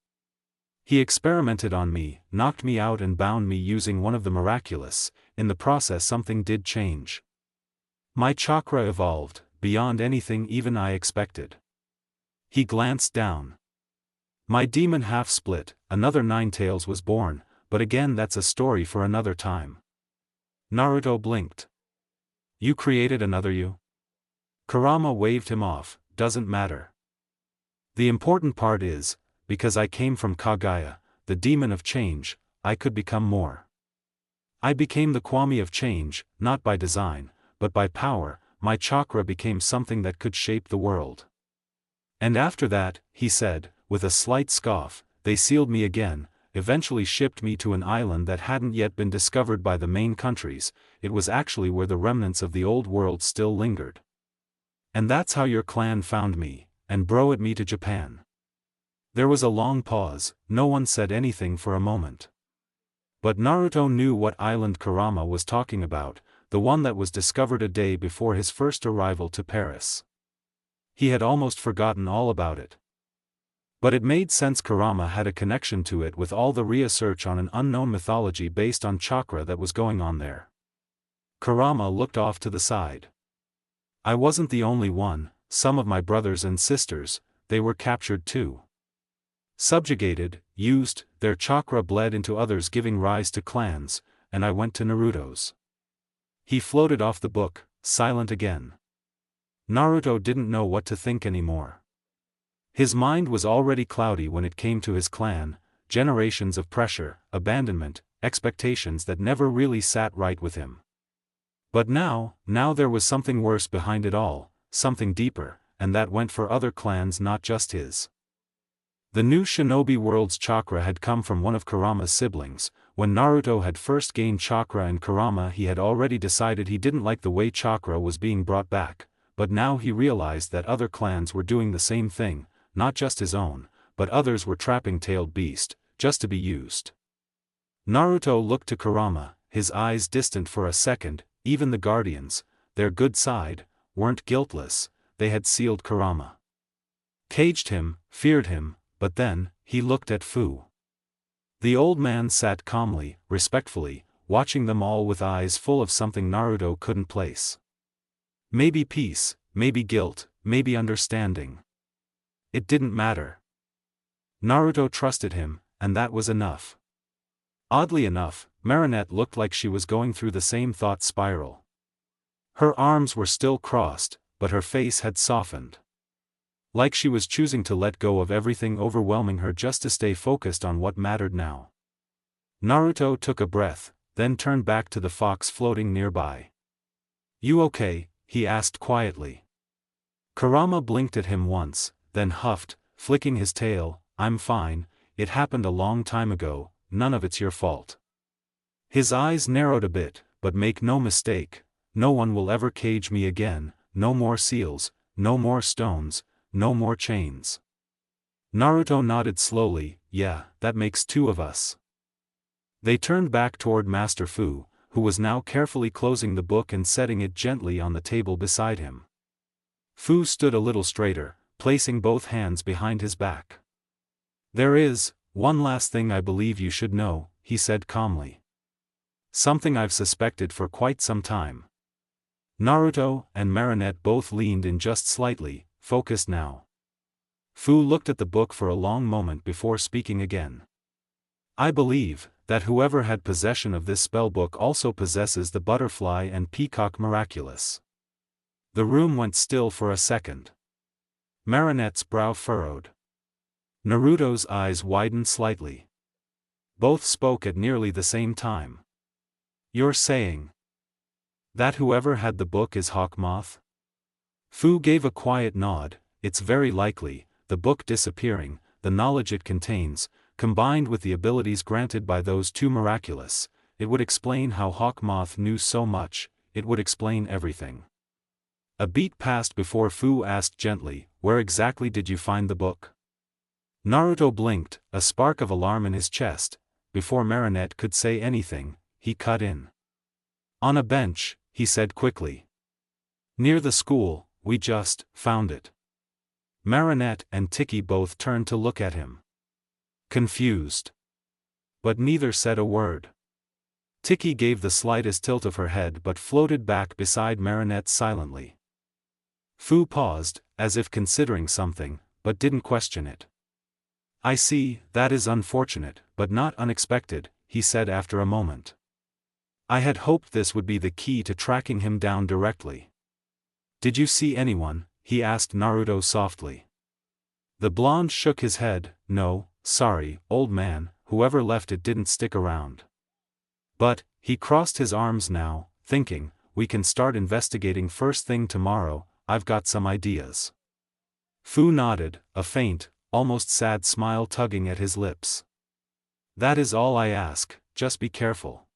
He experimented on me, knocked me out and bound me using one of the Miraculous. In the process something did change. My chakra evolved, beyond anything even I expected. He glanced down. My demon half split, another Ninetales was born, but again that's a story for another time. Naruto blinked. You created another you? Kurama waved him off, doesn't matter. The important part is, because I came from Kaguya, the demon of change, I could become more. I became the Kwami of change, not by design, but by power. My chakra became something that could shape the world. And after that, he said, with a slight scoff, they sealed me again, eventually shipped me to an island that hadn't yet been discovered by the main countries. It was actually where the remnants of the old world still lingered. And that's how your clan found me, and brought me to Japan. There was a long pause, no one said anything for a moment. But Naruto knew what island Kurama was talking about, the one that was discovered a day before his first arrival to Paris. He had almost forgotten all about it. But it made sense. Kurama had a connection to it with all the research on an unknown mythology based on chakra that was going on there. Kurama looked off to the side. I wasn't the only one, some of my brothers and sisters, they were captured too. Subjugated, used, their chakra bled into others, giving rise to clans, and I went to Naruto's. He floated off the book, silent again. Naruto didn't know what to think anymore. His mind was already cloudy when it came to his clan, generations of pressure, abandonment, expectations that never really sat right with him. But now there was something worse behind it all, something deeper, and that went for other clans, not just his. The new shinobi world's chakra had come from one of Kurama's siblings. When Naruto had first gained chakra in Kurama, he had already decided he didn't like the way chakra was being brought back, but now he realized that other clans were doing the same thing, not just his own, but others were trapping tailed beast, just to be used. Naruto looked to Kurama, his eyes distant for a second. Even the guardians, their good side, weren't guiltless, they had sealed Kurama. Caged him, feared him, but then, he looked at Fu. The old man sat calmly, respectfully, watching them all with eyes full of something Naruto couldn't place. Maybe peace, maybe guilt, maybe understanding. It didn't matter. Naruto trusted him, and that was enough. Oddly enough, Marinette looked like she was going through the same thought spiral. Her arms were still crossed, but her face had softened. Like she was choosing to let go of everything overwhelming her just to stay focused on what mattered now. Naruto took a breath, then turned back to the fox floating nearby. You okay? He asked quietly. Kurama blinked at him once, then huffed, flicking his tail, I'm fine, it happened a long time ago, none of it's your fault. His eyes narrowed a bit, but make no mistake, no one will ever cage me again, no more seals, no more stones, no more chains. Naruto nodded slowly, yeah, that makes two of us. They turned back toward Master Fu, who was now carefully closing the book and setting it gently on the table beside him. Fu stood a little straighter, placing both hands behind his back. There is one last thing I believe you should know, he said calmly. Something I've suspected for quite some time. Naruto and Marinette both leaned in just slightly, focused now. Fu looked at the book for a long moment before speaking again. I believe that whoever had possession of this spellbook also possesses the butterfly and peacock Miraculous. The room went still for a second. Marinette's brow furrowed. Naruto's eyes widened slightly. Both spoke at nearly the same time. You're saying that whoever had the book is Hawk Moth? Fu gave a quiet nod. It's very likely, the book disappearing, the knowledge it contains, combined with the abilities granted by those two Miraculous, it would explain how Hawk Moth knew so much, it would explain everything. A beat passed before Fu asked gently, where exactly did you find the book? Naruto blinked, a spark of alarm in his chest. Before Marinette could say anything, he cut in. On a bench, he said quickly. Near the school, we just found it. Marinette and Tiki both turned to look at him. Confused. But neither said a word. Tiki gave the slightest tilt of her head but floated back beside Marinette silently. Fu paused, as if considering something, but didn't question it. "I see, that is unfortunate, but not unexpected," he said after a moment. "I had hoped this would be the key to tracking him down directly." "Did you see anyone?" he asked Naruto softly. The blonde shook his head. "No, sorry, old man, whoever left it didn't stick around." "But," he crossed his arms now, thinking, "we can start investigating first thing tomorrow, I've got some ideas." Fu nodded, a faint, almost sad smile tugging at his lips. "That is all I ask, just be careful.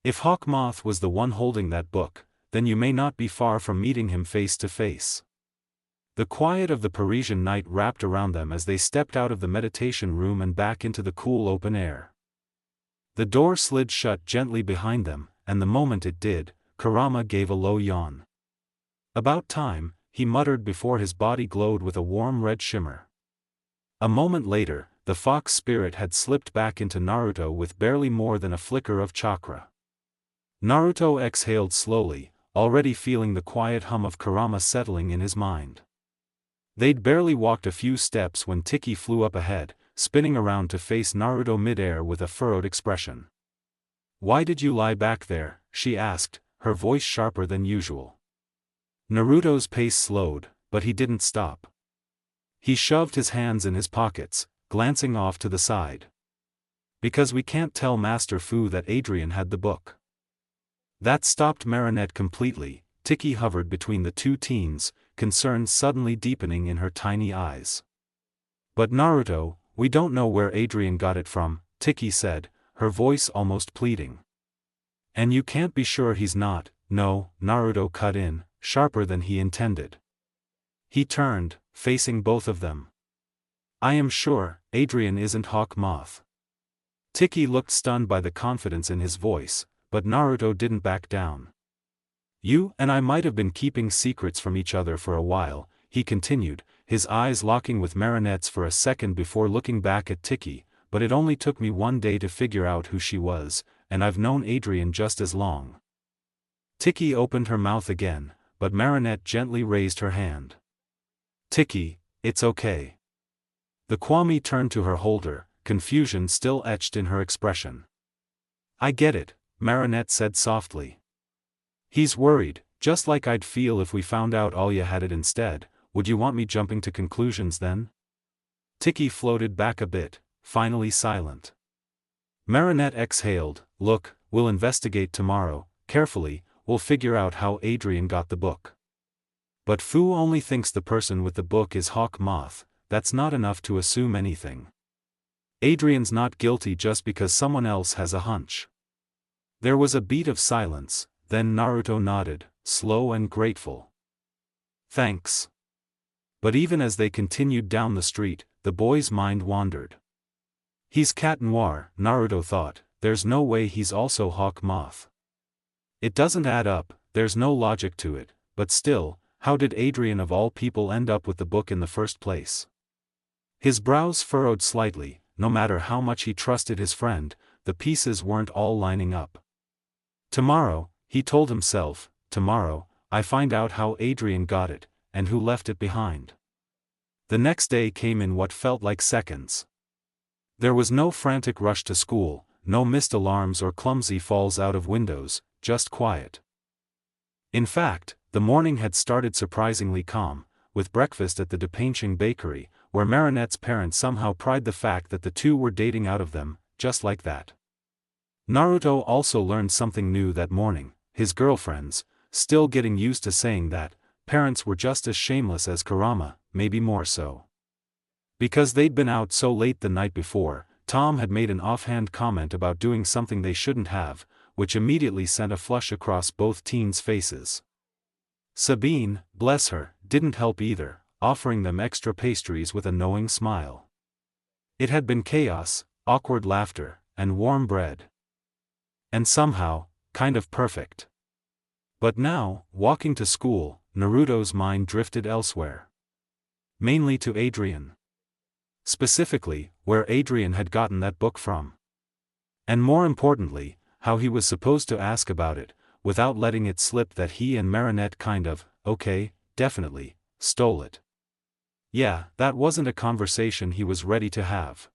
If Hawk Moth was the one holding that book, then you may not be far from meeting him face to face." The quiet of the Parisian night wrapped around them as they stepped out of the meditation room and back into the cool open air. The door slid shut gently behind them, and the moment it did, Kurama gave a low yawn. "About time," he muttered before his body glowed with a warm red shimmer. A moment later, the fox spirit had slipped back into Naruto with barely more than a flicker of chakra. Naruto exhaled slowly, already feeling the quiet hum of Kurama settling in his mind. They'd barely walked a few steps when Tiki flew up ahead, spinning around to face Naruto mid-air with a furrowed expression. "Why did you lie back there?" she asked, her voice sharper than usual. Naruto's pace slowed, but he didn't stop. He shoved his hands in his pockets, glancing off to the side. "Because we can't tell Master Fu that Adrien had the book." That stopped Marinette completely. Tiki hovered between the two teens, concern suddenly deepening in her tiny eyes. "But Naruto, we don't know where Adrien got it from," Tiki said, her voice almost pleading. "And you can't be sure he's not." "No," Naruto cut in, sharper than he intended. He turned, facing both of them. "I am sure, Adrien isn't Hawk Moth." Tiki looked stunned by the confidence in his voice, but Naruto didn't back down. "You and I might have been keeping secrets from each other for a while," he continued, his eyes locking with Marinette's for a second before looking back at Tiki, "but it only took me one day to figure out who she was, and I've known Adrien just as long." Tiki opened her mouth again, but Marinette gently raised her hand. "Tiki, it's okay." The Kwami turned to her holder, confusion still etched in her expression. "I get it," Marinette said softly. "He's worried, just like I'd feel if we found out Alya had it instead. Would you want me jumping to conclusions then?" Tiki floated back a bit, finally silent. Marinette exhaled. "Look, we'll investigate tomorrow, carefully, we'll figure out how Adrien got the book. But Fu only thinks the person with the book is Hawk Moth, that's not enough to assume anything. Adrien's not guilty just because someone else has a hunch." There was a beat of silence, then Naruto nodded, slow and grateful. "Thanks." But even as they continued down the street, the boy's mind wandered. "He's Cat Noir," Naruto thought, "there's no way he's also Hawk Moth. It doesn't add up, there's no logic to it, but still, how did Adrien of all people end up with the book in the first place?" His brows furrowed slightly. No matter how much he trusted his friend, the pieces weren't all lining up. "Tomorrow," he told himself, "tomorrow, I find out how Adrien got it, and who left it behind." The next day came in what felt like seconds. There was no frantic rush to school, no missed alarms or clumsy falls out of windows, just quiet. In fact, the morning had started surprisingly calm, with breakfast at the Deepening bakery, where Marinette's parents somehow pried the fact that the two were dating out of them, just like that. Naruto also learned something new that morning. His girlfriends, still getting used to saying that, parents were just as shameless as Kurama, maybe more so. Because they'd been out so late the night before, Tom had made an offhand comment about doing something they shouldn't have, which immediately sent a flush across both teens' faces. Sabine, bless her, didn't help either, offering them extra pastries with a knowing smile. It had been chaos, awkward laughter, and warm bread. And somehow, kind of perfect. But now, walking to school, Naruto's mind drifted elsewhere. Mainly to Adrien. Specifically, where Adrien had gotten that book from. And more importantly, how he was supposed to ask about it, without letting it slip that he and Marinette kind of, okay, definitely, stole it. Yeah, that wasn't a conversation he was ready to have.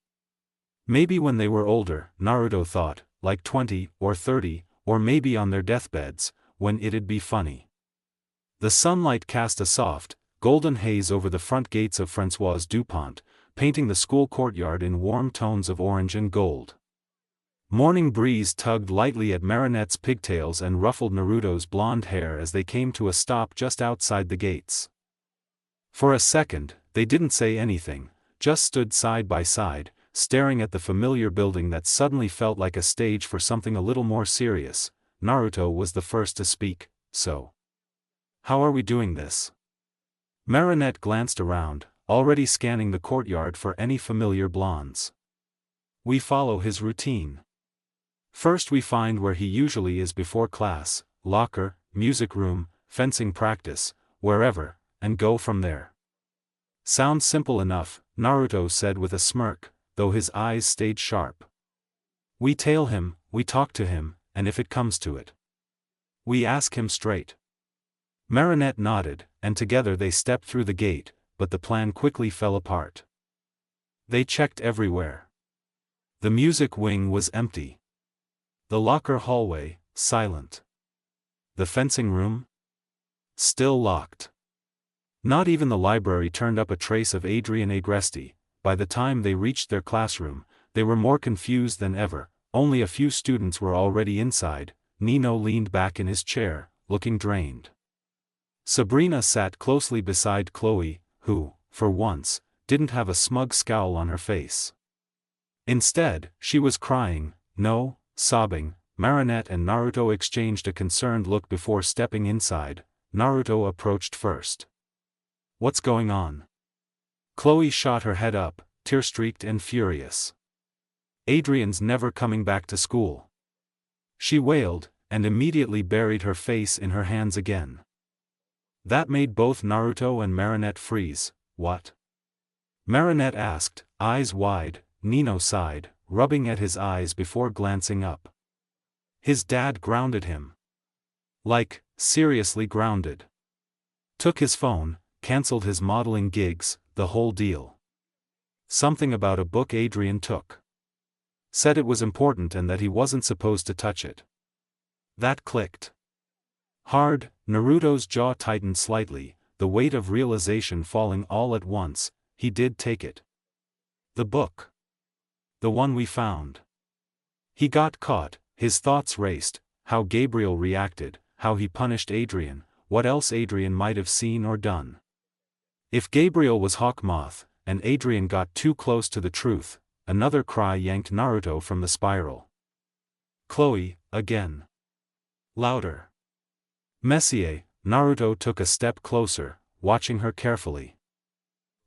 Maybe when they were older, Naruto thought, like 20 or 30, or maybe on their deathbeds, when it'd be funny. The sunlight cast a soft, golden haze over the front gates of François Dupont, painting the school courtyard in warm tones of orange and gold. Morning breeze tugged lightly at Marinette's pigtails and ruffled Naruto's blonde hair as they came to a stop just outside the gates. For a second, they didn't say anything, just stood side by side, staring at the familiar building that suddenly felt like a stage for something a little more serious. Naruto was the first to speak, "So, how are we doing this?" Marinette glanced around, already scanning the courtyard for any familiar blondes. "We follow his routine. First we find where he usually is before class, locker, music room, fencing practice, wherever, and go from there." "Sounds simple enough," Naruto said with a smirk, though his eyes stayed sharp. "We tail him, we talk to him, and if it comes to it, we ask him straight." Marinette nodded, and together they stepped through the gate, but the plan quickly fell apart. They checked everywhere. The music wing was empty. The locker hallway, silent. The fencing room? Still locked. Not even the library turned up a trace of Adrien Agresti. By the time they reached their classroom, they were more confused than ever. Only a few students were already inside. Nino leaned back in his chair, looking drained. Sabrina sat closely beside Chloe, who, for once, didn't have a smug scowl on her face. Instead, she was crying, no, sobbing. Marinette and Naruto exchanged a concerned look before stepping inside. Naruto approached first. "What's going on?" Chloe shot her head up, tear-streaked and furious. "Adrien's never coming back to school," she wailed, and immediately buried her face in her hands again. That made both Naruto and Marinette freeze. "What?" Marinette asked, eyes wide. Nino sighed, rubbing at his eyes before glancing up. His dad grounded him. Like, seriously grounded. Took his phone, cancelled his modeling gigs, the whole deal. Something about a book Adrien took. Said it was important and that he wasn't supposed to touch it. That clicked hard. Naruto's jaw tightened slightly, the weight of realization falling all at once. He did take it. The book. The one we found. He got caught, his thoughts raced, how Gabriel reacted, how he punished Adrien, what else Adrien might have seen or done. If Gabriel was Hawk Moth, and Adrien got too close to the truth, another cry yanked Naruto from the spiral. "Chloe, again." Louder. "Messier." Naruto took a step closer, watching her carefully.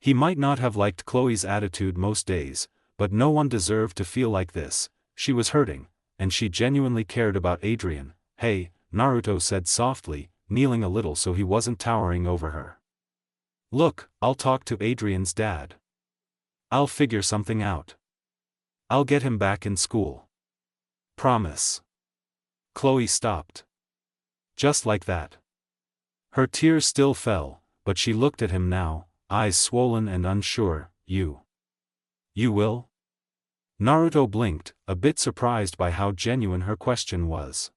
He might not have liked Chloe's attitude most days, but no one deserved to feel like this. She was hurting, and she genuinely cared about Adrien. "Hey," Naruto said softly, kneeling a little so he wasn't towering over her. "Look, I'll talk to Adrien's dad. I'll figure something out. I'll get him back in school. Promise." Chloe stopped. Just like that. Her tears still fell, but she looked at him now, eyes swollen and unsure. You will?" Naruto blinked, a bit surprised by how genuine her question was.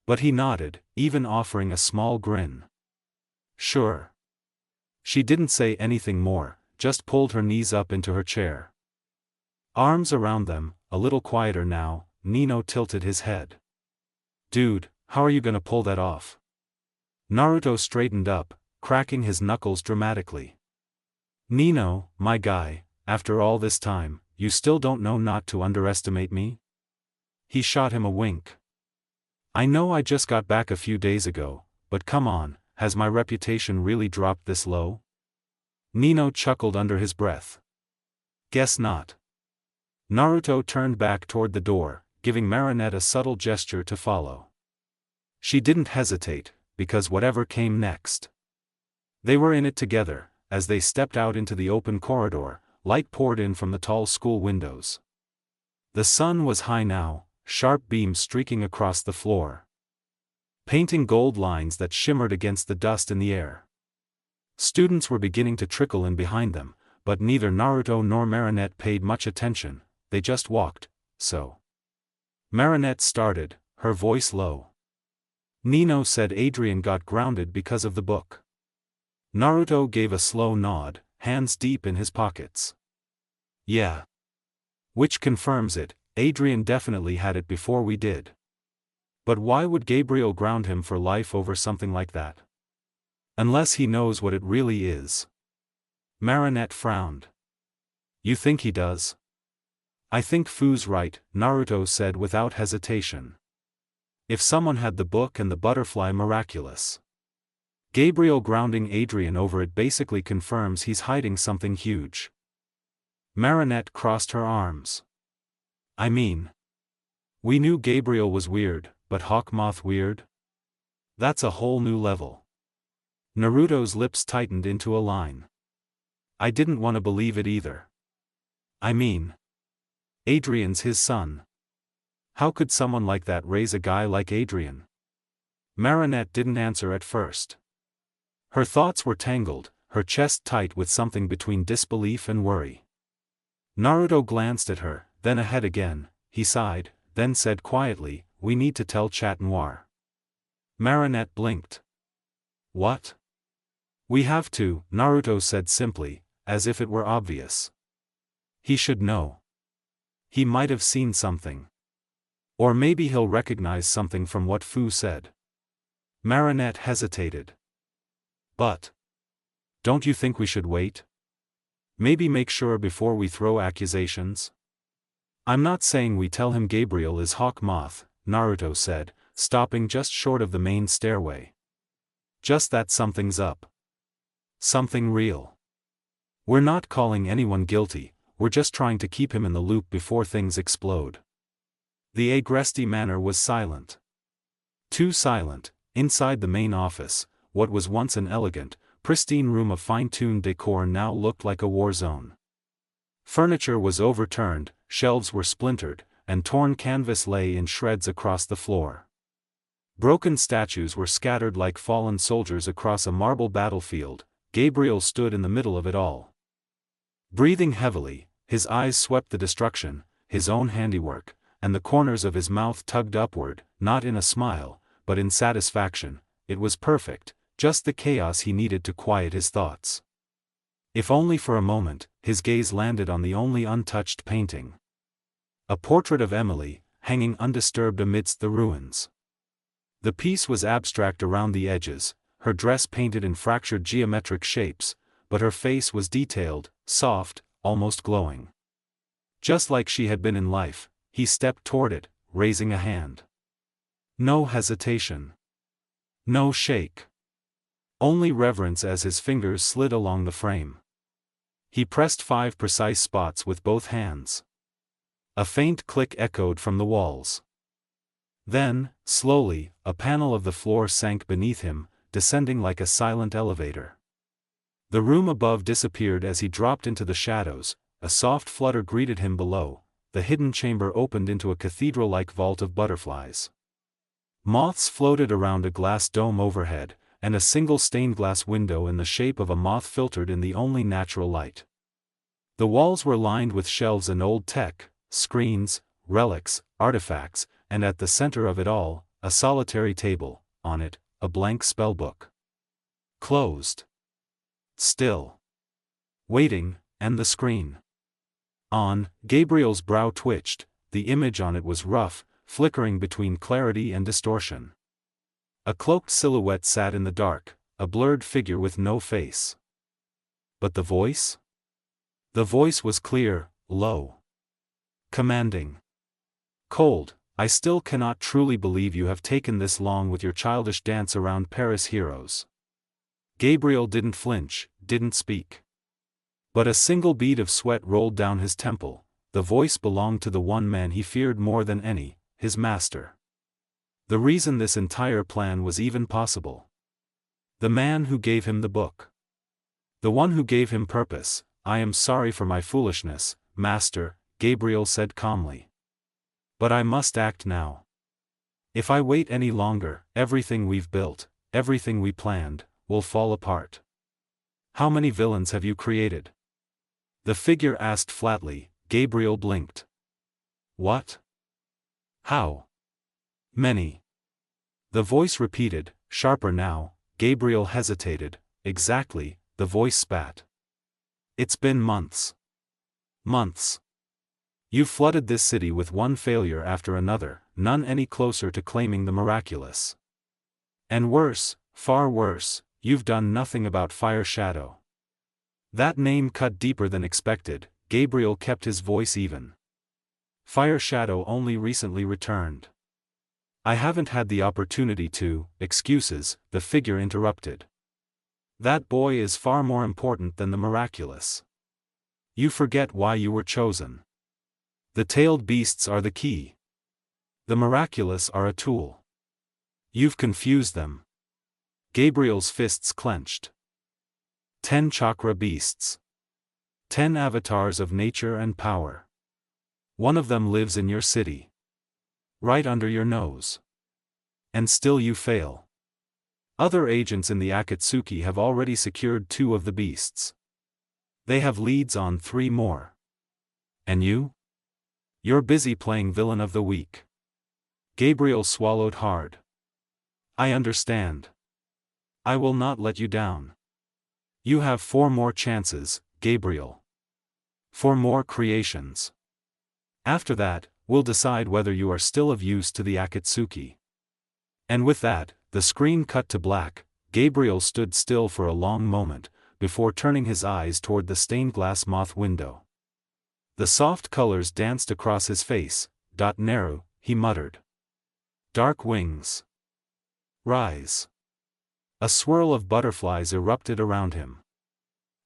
But he nodded, even offering a small grin. "Sure." She didn't say anything more, just pulled her knees up into her chair. Arms around them, a little quieter now. Nino tilted his head. "Dude, how are you gonna pull that off?" Naruto straightened up, cracking his knuckles dramatically. "Nino, my guy, after all this time, you still don't know not to underestimate me?" He shot him a wink. "I know I just got back a few days ago, but come on, has my reputation really dropped this low?" Nino chuckled under his breath. "Guess not." Naruto turned back toward the door, giving Marinette a subtle gesture to follow. She didn't hesitate, because whatever came next. They were in it together. As they stepped out into the open corridor, light poured in from the tall school windows. The sun was high now, sharp beams streaking across the floor, painting gold lines that shimmered against the dust in the air. Students were beginning to trickle in behind them, but neither Naruto nor Marinette paid much attention, they just walked, so. Marinette started, her voice low. Nino said Adrien got grounded because of the book. Naruto gave a slow nod, hands deep in his pockets. Yeah. Which confirms it, Adrien definitely had it before we did. But why would Gabriel ground him for life over something like that? Unless he knows what it really is. Marinette frowned. You think he does? I think Fu's right, Naruto said without hesitation. If someone had the book and the butterfly Miraculous. Gabriel grounding Adrien over it basically confirms he's hiding something huge. Marinette crossed her arms. I mean. We knew Gabriel was weird, but Hawk Moth weird? That's a whole new level. Naruto's lips tightened into a line. I didn't want to believe it either. I mean. Adrien's his son. How could someone like that raise a guy like Adrien? Marinette didn't answer at first. Her thoughts were tangled, her chest tight with something between disbelief and worry. Naruto glanced at her, then ahead again, he sighed, then said quietly, we need to tell Chat Noir. Marinette blinked. What? We have to, Naruto said simply, as if it were obvious. He should know. He might have seen something. Or maybe he'll recognize something from what Fu said. Marinette hesitated. But. Don't you think we should wait? Maybe make sure before we throw accusations? I'm not saying we tell him Gabriel is Hawk Moth, Naruto said, stopping just short of the main stairway. Just that something's up. Something real. We're not calling anyone guilty, we're just trying to keep him in the loop before things explode. The Agresti manor was silent. Too silent. Inside the main office, what was once an elegant, pristine room of fine-tuned decor now looked like a war zone. Furniture was overturned, shelves were splintered, and torn canvas lay in shreds across the floor. Broken statues were scattered like fallen soldiers across a marble battlefield. Gabriel stood in the middle of it all. Breathing heavily, his eyes swept the destruction, his own handiwork, and the corners of his mouth tugged upward, not in a smile, but in satisfaction. It was perfect, just the chaos he needed to quiet his thoughts. If only for a moment, his gaze landed on the only untouched painting. A portrait of Emily, hanging undisturbed amidst the ruins. The piece was abstract around the edges, her dress painted in fractured geometric shapes, but her face was detailed, soft, almost glowing. Just like she had been in life, he stepped toward it, raising a hand. No hesitation. No shake. Only reverence as his fingers slid along the frame. He pressed 5 precise spots with both hands. A faint click echoed from the walls. Then, slowly, a panel of the floor sank beneath him, descending like a silent elevator. The room above disappeared as he dropped into the shadows, a soft flutter greeted him below, the hidden chamber opened into a cathedral-like vault of butterflies. Moths floated around a glass dome overhead, and a single stained-glass window in the shape of a moth filtered in the only natural light. The walls were lined with shelves and old tech, screens, relics, artifacts, and at the center of it all, a solitary table, on it, a blank spellbook. Closed. Still. Waiting, and the screen. On, Gabriel's brow twitched, the image on it was rough, flickering between clarity and distortion. A cloaked silhouette sat in the dark, a blurred figure with no face. But the voice? The voice was clear, low. Commanding. Cold. I still cannot truly believe you have taken this long with your childish dance around Paris heroes. Gabriel didn't flinch, didn't speak. But a single bead of sweat rolled down his temple. The voice belonged to the one man he feared more than any, his master. The reason this entire plan was even possible. The man who gave him the book. The one who gave him purpose. I am sorry for my foolishness, master, Gabriel said calmly. But I must act now. If I wait any longer, everything we've built, everything we planned, will fall apart. How many villains have you created? The figure asked flatly. Gabriel blinked. What? How many? The voice repeated, sharper now. Gabriel hesitated. Exactly, the voice spat. It's been months. Months. You've flooded this city with one failure after another, none any closer to claiming the miraculous. And worse, far worse, you've done nothing about Fire Shadow. That name cut deeper than expected. Gabriel kept his voice even. Fire Shadow only recently returned. I haven't had the opportunity to. Excuses, the figure interrupted. That boy is far more important than the miraculous. You forget why you were chosen. The tailed beasts are the key. The miraculous are a tool. You've confused them. Gabriel's fists clenched. 10 chakra beasts. 10 avatars of nature and power. One of them lives in your city. Right under your nose. And still you fail. Other agents in the Akatsuki have already secured 2 of the beasts. They have leads on 3 more. And you? You're busy playing villain of the week. Gabriel swallowed hard. I understand. I will not let you down. You have 4 more chances, Gabriel. 4 more creations. After that, we'll decide whether you are still of use to the Akatsuki. And with that, the screen cut to black. Gabriel stood still for a long moment, before turning his eyes toward the stained glass moth window. The soft colors danced across his face. Naru, he muttered. Dark wings. Rise. A swirl of butterflies erupted around him.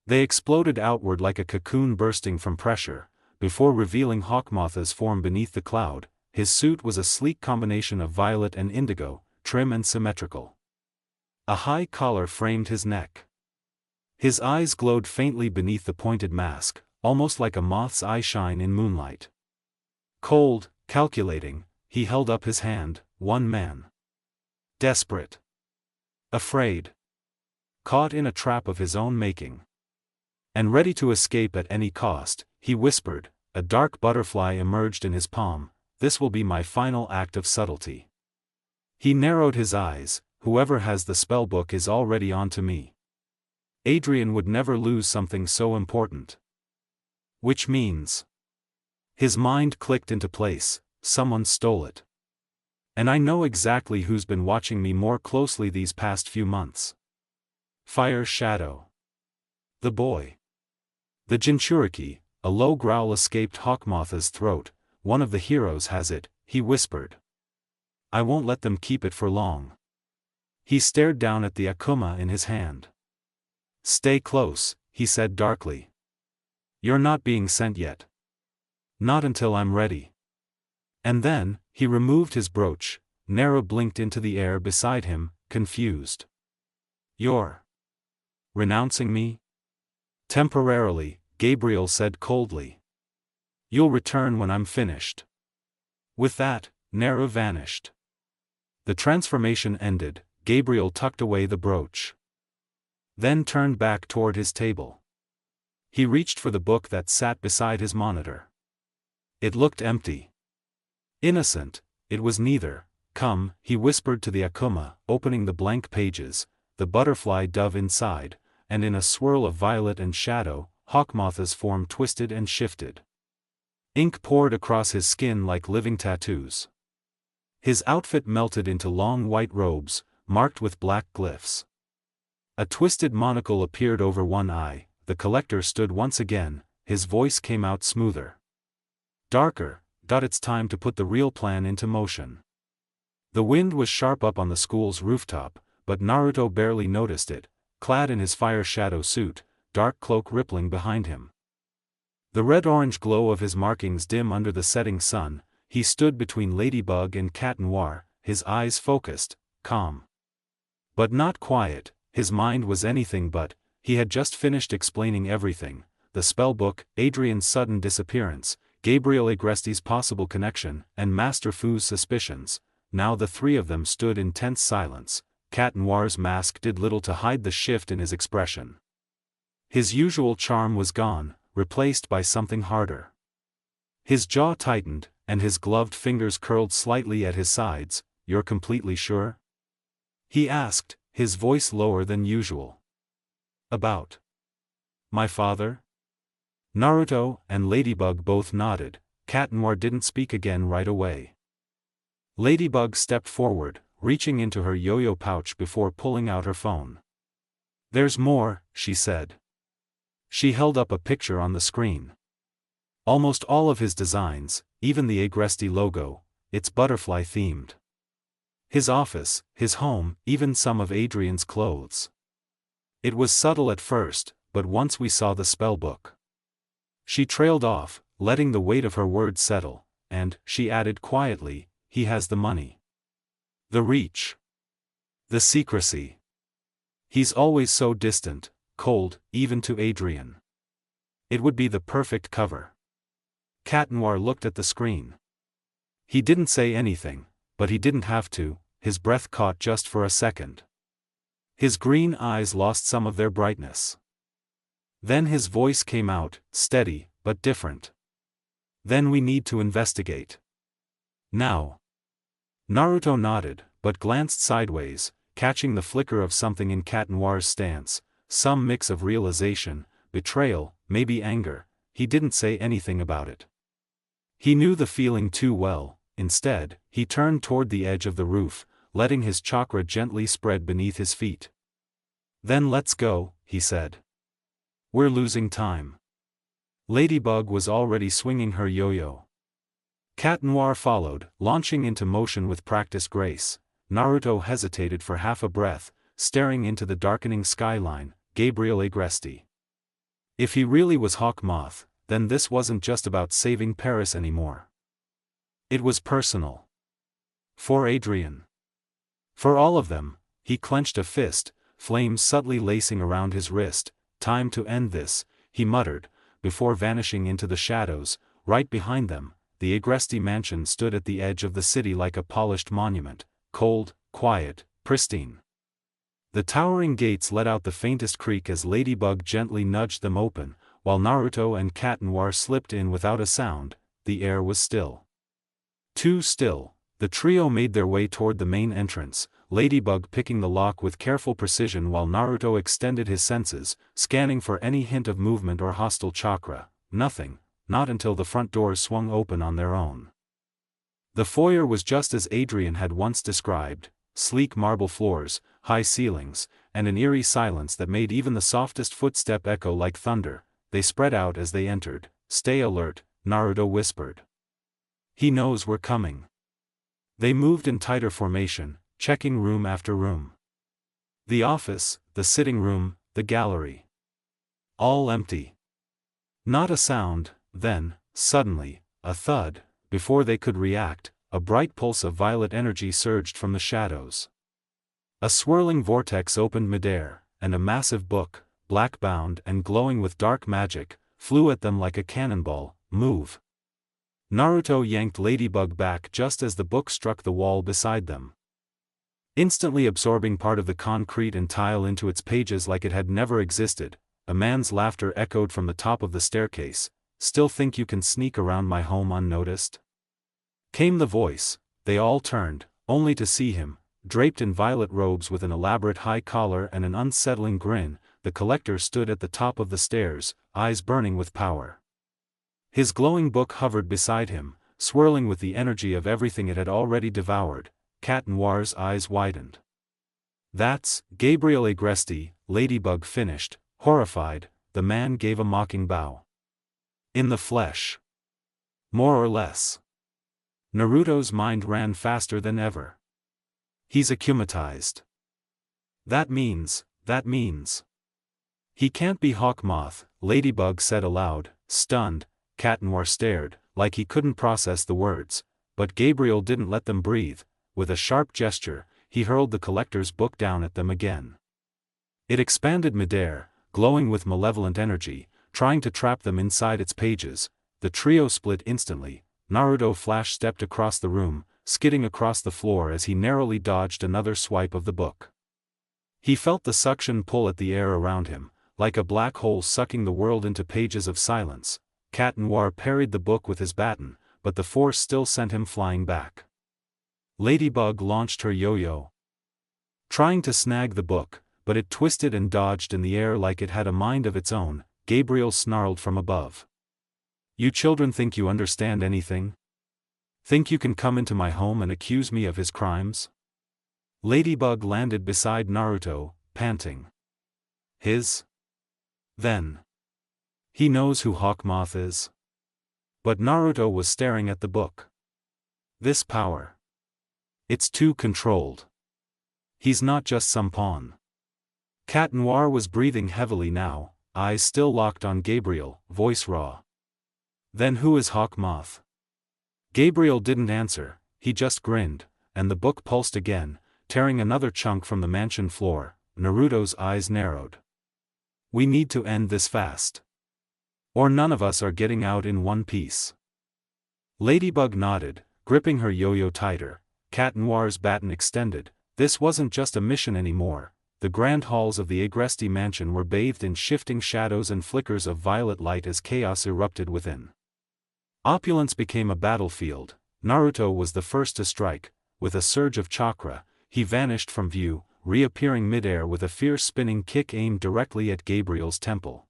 They exploded outward like a cocoon bursting from pressure, before revealing Hawk Moth's form beneath the cloud. His suit was a sleek combination of violet and indigo, trim and symmetrical. A high collar framed his neck. His eyes glowed faintly beneath the pointed mask, almost like a moth's eye shine in moonlight. Cold, calculating, he held up his hand, one man. Desperate. Afraid. Caught in a trap of his own making. And ready to escape at any cost, he whispered. A dark butterfly emerged in his palm. This will be my final act of subtlety. He narrowed his eyes. Whoever has the spellbook is already on to me. Adrien would never lose something so important. Which means... His mind clicked into place. Someone stole it. And I know exactly who's been watching me more closely these past few months. Fire Shadow. The boy. The Jinchuriki. A low growl escaped Hawk Moth's throat. One of the heroes has it, he whispered. I won't let them keep it for long. He stared down at the Akuma in his hand. Stay close, he said darkly. You're not being sent yet. Not until I'm ready. And then, he removed his brooch. Naru blinked into the air beside him, confused. You're renouncing me? Temporarily, Gabriel said coldly. You'll return when I'm finished. With that, Naru vanished. The transformation ended. Gabriel tucked away the brooch. Then turned back toward his table. He reached for the book that sat beside his monitor. It looked empty. Innocent, it was neither. Come, he whispered to the Akuma, opening the blank pages, the butterfly dove inside, and in a swirl of violet and shadow, Hawk Moth's form twisted and shifted. Ink poured across his skin like living tattoos. His outfit melted into long white robes, marked with black glyphs. A twisted monocle appeared over one eye. The collector stood once again. His voice came out smoother. Darker. It's time to put the real plan into motion. The wind was sharp up on the school's rooftop, but Naruto barely noticed it, clad in his fire shadow suit, dark cloak rippling behind him. The red-orange glow of his markings dim under the setting sun. He stood between Ladybug and Cat Noir, his eyes focused, calm. But not quiet. His mind was anything but. He had just finished explaining everything: the spellbook, Adrien's sudden disappearance, Gabriel Agresti's possible connection, and Master Fu's suspicions. Now the 3 of them stood in tense silence. Cat Noir's mask did little to hide the shift in his expression. His usual charm was gone, replaced by something harder. His jaw tightened, and his gloved fingers curled slightly at his sides. "You're completely sure?" he asked, his voice lower than usual. "About my father?" Naruto and Ladybug both nodded. Cat Noir didn't speak again right away. Ladybug stepped forward, reaching into her yo-yo pouch before pulling out her phone. "There's more," she said. She held up a picture on the screen. Almost all of his designs, even the Agresti logo, it's butterfly-themed. His office, his home, even some of Adrien's clothes. It was subtle at first, but once we saw the spellbook. She trailed off, letting the weight of her words settle, and, she added quietly, he has the money. The reach. The secrecy. He's always so distant, cold, even to Adrien. It would be the perfect cover. Cat Noir looked at the screen. He didn't say anything, but he didn't have to. His breath caught just for a second. His green eyes lost some of their brightness. Then his voice came out, steady, but different. "Then we need to investigate. Now." Naruto nodded, but glanced sideways, catching the flicker of something in Cat Noir's stance, some mix of realization, betrayal, maybe anger. He didn't say anything about it. He knew the feeling too well. Instead, he turned toward the edge of the roof, letting his chakra gently spread beneath his feet. "Then let's go," he said. "We're losing time." Ladybug was already swinging her yo-yo. Cat Noir followed, launching into motion with practiced grace. Naruto hesitated for half a breath, staring into the darkening skyline. Gabriel Agresti. If he really was Hawk Moth, then this wasn't just about saving Paris anymore. It was personal. For Adrien. For all of them. He clenched a fist, flames subtly lacing around his wrist. "Time to end this," he muttered, before vanishing into the shadows. Right behind them, the Agresti mansion stood at the edge of the city like a polished monument, cold, quiet, pristine. The towering gates let out the faintest creak as Ladybug gently nudged them open, while Naruto and Cat Noir slipped in without a sound. The air was still. Too still. The trio made their way toward the main entrance, Ladybug picking the lock with careful precision while Naruto extended his senses, scanning for any hint of movement or hostile chakra. Nothing, not until the front doors swung open on their own. The foyer was just as Adrien had once described: sleek marble floors, high ceilings, and an eerie silence that made even the softest footstep echo like thunder. They spread out as they entered. "Stay alert," Naruto whispered. "He knows we're coming." They moved in tighter formation, checking room after room. The office, the sitting room, the gallery. All empty. Not a sound. Then, suddenly, a thud. Before they could react, a bright pulse of violet energy surged from the shadows. A swirling vortex opened midair, and a massive book, black-bound and glowing with dark magic, flew at them like a cannonball. "Move." Naruto yanked Ladybug back just as the book struck the wall beside them, instantly absorbing part of the concrete and tile into its pages like it had never existed. A man's laughter echoed from the top of the staircase. "Still think you can sneak around my home unnoticed?" Came the voice. They all turned, only to see him, draped in violet robes with an elaborate high collar and an unsettling grin. The collector stood at the top of the stairs, eyes burning with power. His glowing book hovered beside him, swirling with the energy of everything it had already devoured. Cat Noir's eyes widened. "That's Gabriel Agresti," Ladybug finished, horrified. The man gave a mocking bow. "In the flesh. More or less." Naruto's mind ran faster than ever. "He's akumatized. That means. He can't be Hawk Moth," Ladybug said aloud, stunned. Cat Noir stared, like he couldn't process the words, but Gabriel didn't let them breathe. With a sharp gesture, he hurled the collector's book down at them again. It expanded midair, glowing with malevolent energy, trying to trap them inside its pages. The trio split instantly. Naruto flash-stepped across the room, skidding across the floor as he narrowly dodged another swipe of the book. He felt the suction pull at the air around him, like a black hole sucking the world into pages of silence. Cat Noir parried the book with his baton, but the force still sent him flying back. Ladybug launched her yo-yo, trying to snag the book, but it twisted and dodged in the air like it had a mind of its own. Gabriel snarled from above. You children think you understand anything? Think you can come into my home and accuse me of his crimes? Ladybug landed beside Naruto, panting. His? Then. He knows who Hawk Moth is? But Naruto was staring at the book. This power. It's too controlled. He's not just some pawn. Cat Noir was breathing heavily now, eyes still locked on Gabriel, voice raw. Then who is Hawk Moth? Gabriel didn't answer, he just grinned, and the book pulsed again, tearing another chunk from the mansion floor. Naruto's eyes narrowed. We need to end this fast. Or none of us are getting out in one piece. Ladybug nodded, gripping her yo-yo tighter. Cat Noir's baton extended. This wasn't just a mission anymore. The grand halls of the Agresti mansion were bathed in shifting shadows and flickers of violet light as chaos erupted within. Opulence became a battlefield. Naruto was the first to strike. With a surge of chakra, he vanished from view, reappearing midair with a fierce spinning kick aimed directly at Gabriel's temple.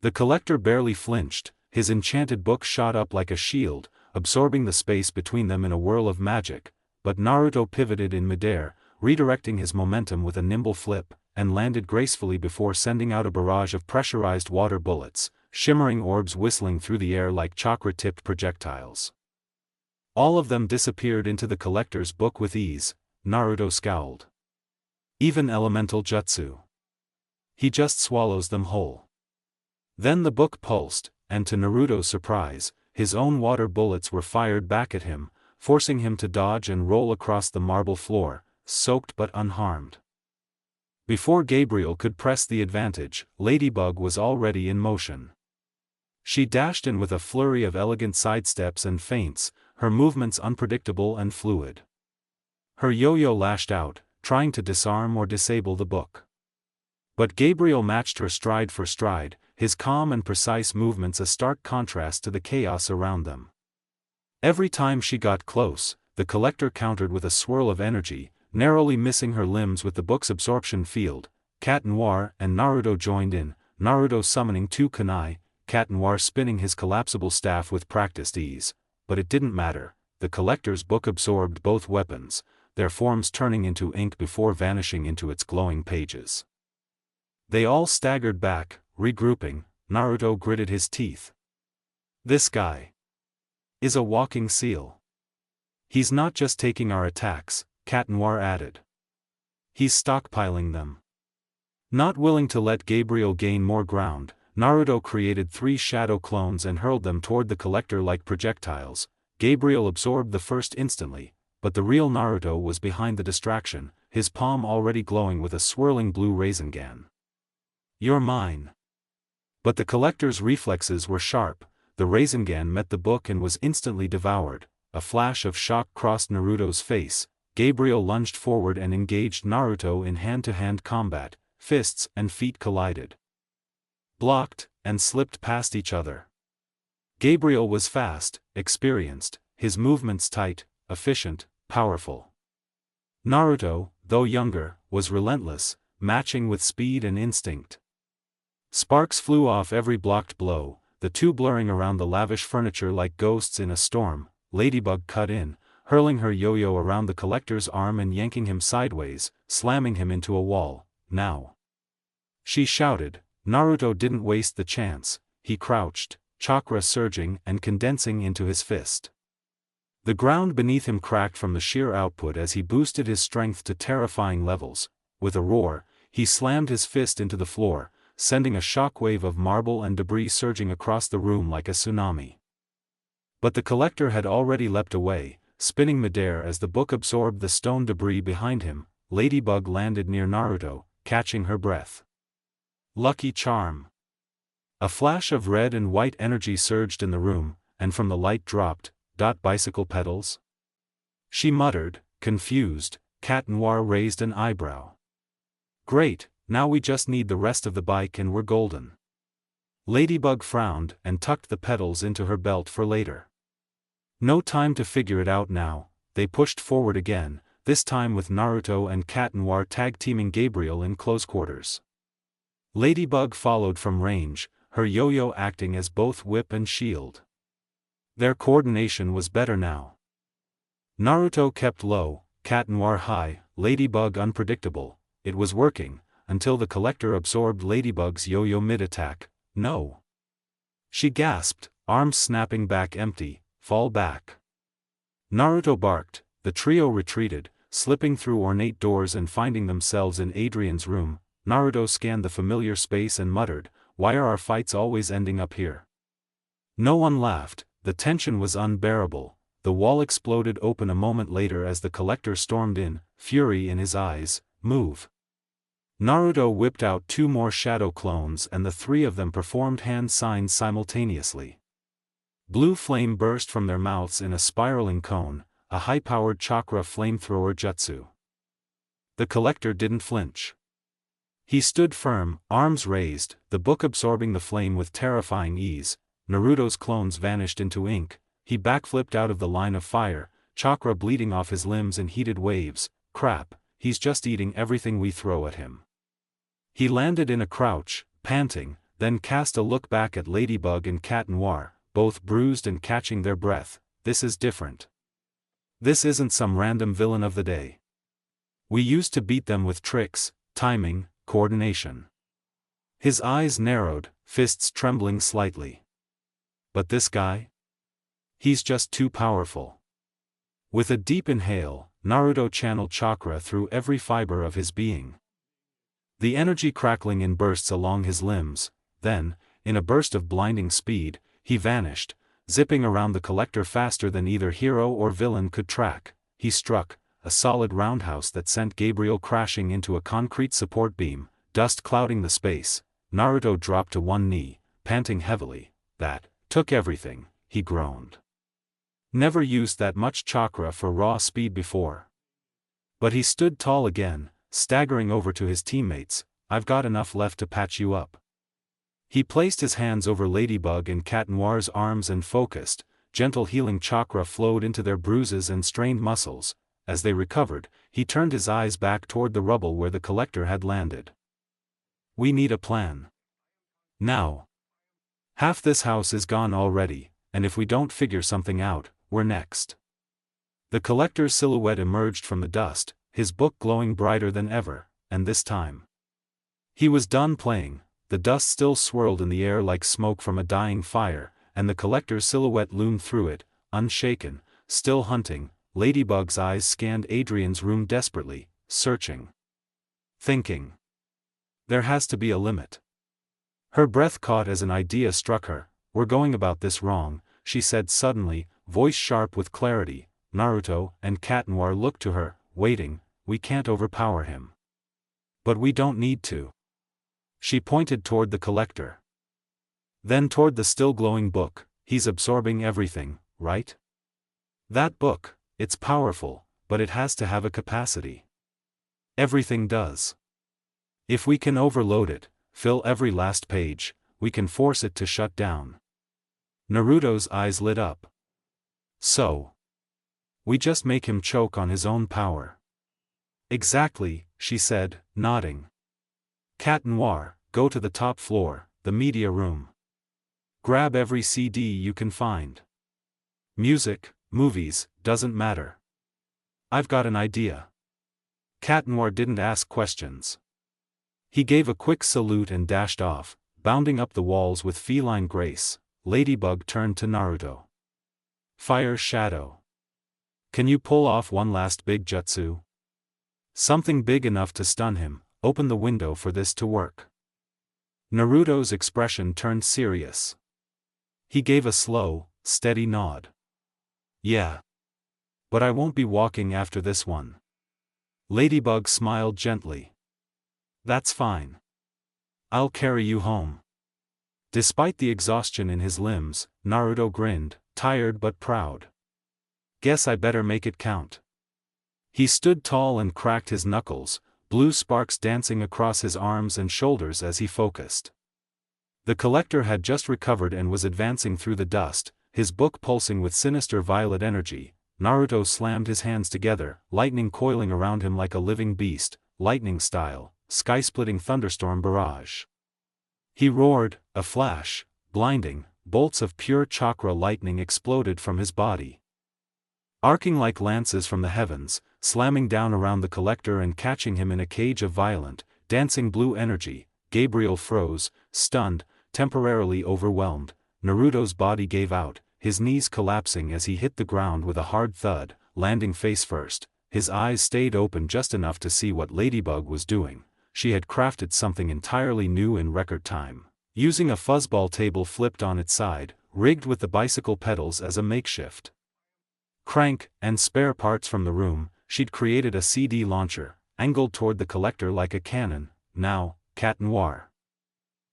The collector barely flinched, his enchanted book shot up like a shield, absorbing the space between them in a whirl of magic, but Naruto pivoted in midair, redirecting his momentum with a nimble flip, and landed gracefully before sending out a barrage of pressurized water bullets, shimmering orbs whistling through the air like chakra-tipped projectiles. All of them disappeared into the collector's book with ease. Naruto scowled. Even elemental jutsu. He just swallows them whole. Then the book pulsed, and to Naruto's surprise, his own water bullets were fired back at him, forcing him to dodge and roll across the marble floor, soaked but unharmed. Before Gabriel could press the advantage, Ladybug was already in motion. She dashed in with a flurry of elegant sidesteps and feints, her movements unpredictable and fluid. Her yo-yo lashed out, trying to disarm or disable the book. But Gabriel matched her stride for stride, his calm and precise movements a stark contrast to the chaos around them. Every time she got close, the collector countered with a swirl of energy, narrowly missing her limbs with the book's absorption field. Cat Noir and Naruto joined in, Naruto summoning two kunai, Cat Noir spinning his collapsible staff with practiced ease. But it didn't matter, the collector's book absorbed both weapons, their forms turning into ink before vanishing into its glowing pages. They all staggered back, regrouping. Naruto gritted his teeth. This guy is a walking seal. He's not just taking our attacks, Cat Noir added. He's stockpiling them. Not willing to let Gabriel gain more ground, Naruto created 3 shadow clones and hurled them toward the collector like projectiles. Gabriel absorbed the first instantly, but the real Naruto was behind the distraction, his palm already glowing with a swirling blue Rasengan. You're mine. But the collector's reflexes were sharp, the Rasengan met the book and was instantly devoured. A flash of shock crossed Naruto's face. Gabriel lunged forward and engaged Naruto in hand-to-hand combat, fists and feet collided. Blocked, and slipped past each other. Gabriel was fast, experienced, his movements tight, efficient, powerful. Naruto, though younger, was relentless, matching with speed and instinct. Sparks flew off every blocked blow, the two blurring around the lavish furniture like ghosts in a storm. Ladybug cut in, hurling her yo-yo around the collector's arm and yanking him sideways, slamming him into a wall. Now, she shouted. Naruto didn't waste the chance, he crouched, chakra surging and condensing into his fist. The ground beneath him cracked from the sheer output as he boosted his strength to terrifying levels. With a roar, he slammed his fist into the floor, sending a shockwave of marble and debris surging across the room like a tsunami. But the collector had already leapt away, spinning midair as the book absorbed the stone debris behind him. Ladybug landed near Naruto, catching her breath. Lucky charm. A flash of red and white energy surged in the room, and from the light dropped, bicycle pedals? She muttered, confused. Cat Noir raised an eyebrow. Great, now we just need the rest of the bike and we're golden. Ladybug frowned and tucked the pedals into her belt for later. No time to figure it out now. They pushed forward again, this time with Naruto and Cat Noir tag-teaming Gabriel in close quarters. Ladybug followed from range, her yo-yo acting as both whip and shield. Their coordination was better now. Naruto kept low, Cat Noir high, Ladybug unpredictable. It was working, until the collector absorbed Ladybug's yo-yo mid-attack. No. She gasped, arms snapping back empty, fall back. Naruto barked, the trio retreated, slipping through ornate doors and finding themselves in Adrien's room. Naruto scanned the familiar space and muttered, "Why are our fights always ending up here?" No one laughed, the tension was unbearable. The wall exploded open a moment later as the collector stormed in, fury in his eyes. "Move." Naruto whipped out 2 more shadow clones and the 3 of them performed hand signs simultaneously. Blue flame burst from their mouths in a spiraling cone, a high-powered chakra flamethrower jutsu. The collector didn't flinch. He stood firm, arms raised, the book absorbing the flame with terrifying ease. Naruto's clones vanished into ink. He backflipped out of the line of fire, chakra bleeding off his limbs in heated waves. Crap, he's just eating everything we throw at him. He landed in a crouch, panting, then cast a look back at Ladybug and Cat Noir, both bruised and catching their breath. This is different. This isn't some random villain of the day. We used to beat them with tricks, timing, coordination. His eyes narrowed, fists trembling slightly. But this guy? He's just too powerful. With a deep inhale, Naruto channeled chakra through every fiber of his being. The energy crackling in bursts along his limbs, then, in a burst of blinding speed, he vanished, zipping around the collector faster than either hero or villain could track. He struck, a solid roundhouse that sent Gabriel crashing into a concrete support beam, dust clouding the space. Naruto dropped to one knee, panting heavily. "That took everything," he groaned. Never used that much chakra for raw speed before. But he stood tall again, staggering over to his teammates. "I've got enough left to patch you up." He placed his hands over Ladybug and Cat Noir's arms and focused. Gentle healing chakra flowed into their bruises and strained muscles. As they recovered, he turned his eyes back toward the rubble where the collector had landed. "We need a plan. Now. Half this house is gone already, and if we don't figure something out, we're next." The collector's silhouette emerged from the dust, his book glowing brighter than ever, and this time he was done playing. The dust still swirled in the air like smoke from a dying fire, and the collector's silhouette loomed through it, unshaken, still hunting. Ladybug's eyes scanned Adrien's room desperately, searching. Thinking. There has to be a limit. Her breath caught as an idea struck her. "We're going about this wrong," she said suddenly, voice sharp with clarity. Naruto and Cat Noir looked to her, waiting. "We can't overpower him." "But we don't need to." She pointed toward the collector. Then toward the still glowing book. "He's absorbing everything, right? That book, it's powerful, but it has to have a capacity. Everything does. If we can overload it, fill every last page, we can force it to shut down." Naruto's eyes lit up. "So we just make him choke on his own power." "Exactly," she said, nodding. "Cat Noir, go to the top floor, the media room. Grab every CD you can find. Music, movies, doesn't matter. I've got an idea." Cat Noir didn't ask questions. He gave a quick salute and dashed off, bounding up the walls with feline grace. Ladybug turned to Naruto. "Fire Shadow. Can you pull off one last big jutsu? Something big enough to stun him. Open the window for this to work." Naruto's expression turned serious. He gave a slow, steady nod. "Yeah. But I won't be walking after this one." Ladybug smiled gently. "That's fine. I'll carry you home." Despite the exhaustion in his limbs, Naruto grinned, tired but proud. "Guess I better make it count." He stood tall and cracked his knuckles, blue sparks dancing across his arms and shoulders as he focused. The collector had just recovered and was advancing through the dust, his book pulsing with sinister violet energy. Naruto slammed his hands together, lightning coiling around him like a living beast, lightning style, sky-splitting thunderstorm barrage. He roared, a flash, blinding, bolts of pure chakra lightning exploded from his body, arcing like lances from the heavens, slamming down around the collector and catching him in a cage of violent, dancing blue energy. Gabriel froze, stunned, temporarily overwhelmed. Naruto's body gave out, his knees collapsing as he hit the ground with a hard thud, landing face first. His eyes stayed open just enough to see what Ladybug was doing. She had crafted something entirely new in record time, using a fuzzball table flipped on its side, rigged with the bicycle pedals as a makeshift crank, and spare parts from the room. She'd created a CD launcher, angled toward the collector like a cannon. Now, Cat Noir,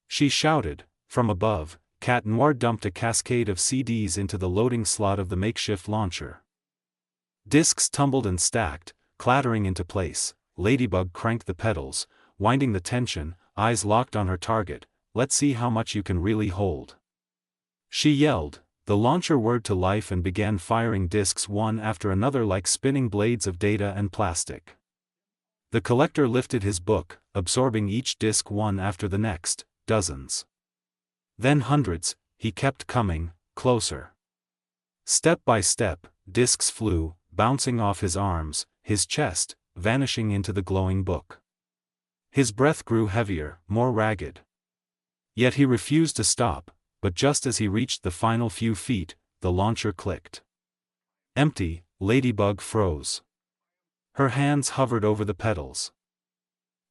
she shouted. From above, Cat Noir dumped a cascade of CDs into the loading slot of the makeshift launcher. Discs tumbled and stacked, clattering into place. Ladybug cranked the pedals, winding the tension, eyes locked on her target. Let's see how much you can really hold, she yelled. The launcher whirred to life and began firing discs one after another like spinning blades of data and plastic. The collector lifted his book, absorbing each disc one after the next, dozens. Then hundreds. He kept coming, closer. Step by step, discs flew, bouncing off his arms, his chest, vanishing into the glowing book. His breath grew heavier, more ragged. Yet he refused to stop, but just as he reached the final few feet, the launcher clicked. Empty. Ladybug froze. Her hands hovered over the pedals.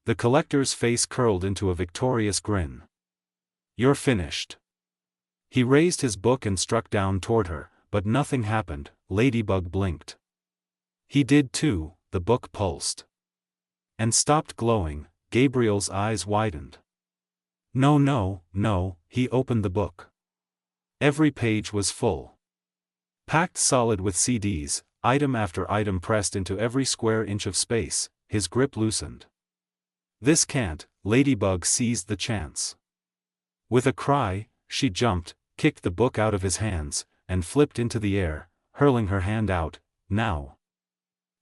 The collector's face curled into a victorious grin. You're finished. He raised his book and struck down toward her, but nothing happened. Ladybug blinked. He did too. The book pulsed and stopped glowing. Gabriel's eyes widened. No, no, no. He opened the book. Every page was full, packed solid with CDs, item after item pressed into every square inch of space. His grip loosened. This can't. Ladybug seized the chance. With a cry, she jumped, kicked the book out of his hands, and flipped into the air, hurling her hand out. Now,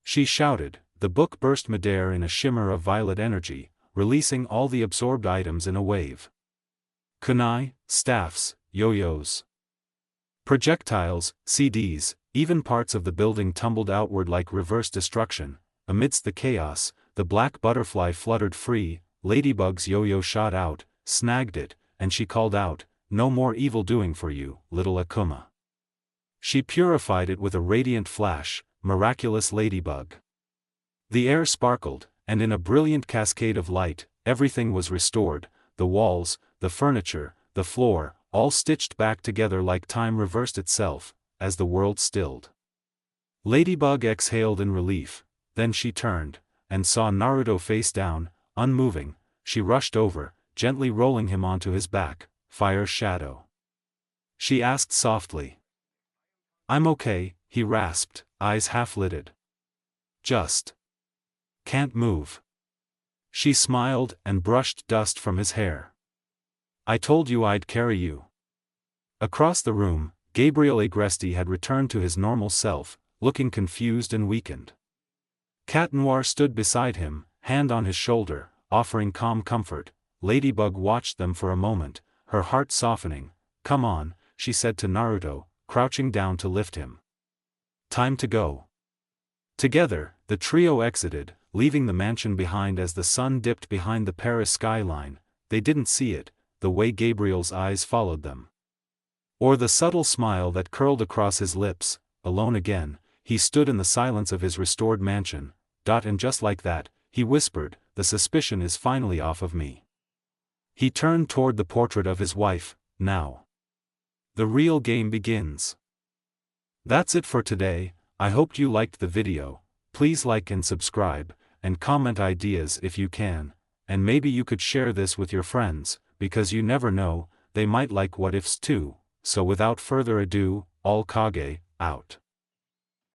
she shouted. The book burst midair in a shimmer of violet energy, releasing all the absorbed items in a wave. Kunai, staffs, yo-yos, projectiles, CDs, even parts of the building tumbled outward like reverse destruction. Amidst the chaos, the black butterfly fluttered free. Ladybug's yo-yo shot out, snagged it, and she called out, "No more evil doing for you, little Akuma." She purified it with a radiant flash. Miraculous Ladybug. The air sparkled, and in a brilliant cascade of light, everything was restored. The walls, the furniture, the floor, all stitched back together like time reversed itself, as the world stilled. Ladybug exhaled in relief. Then she turned, and saw Naruto face down, unmoving. She rushed over, gently rolling him onto his back. Fire shadow, she asked softly. I'm okay, he rasped, eyes half-lidded. Just can't move. She smiled and brushed dust from his hair. I told you I'd carry you. Across the room, Gabriel Agresti had returned to his normal self, looking confused and weakened. Cat Noir stood beside him, hand on his shoulder, offering calm comfort. Ladybug watched them for a moment, her heart softening. Come on, she said to Naruto, crouching down to lift him. Time to go. Together, the trio exited, leaving the mansion behind as the sun dipped behind the Paris skyline. They didn't see it, the way Gabriel's eyes followed them, or the subtle smile that curled across his lips. Alone again, he stood in the silence of his restored mansion. And just like that, he whispered, the suspicion is finally off of me. He turned toward the portrait of his wife. Now, the real game begins. That's it for today. I hope you liked the video. Please like and subscribe, and comment ideas if you can, and maybe you could share this with your friends, because you never know, they might like what ifs too. So without further ado, all Kage, out.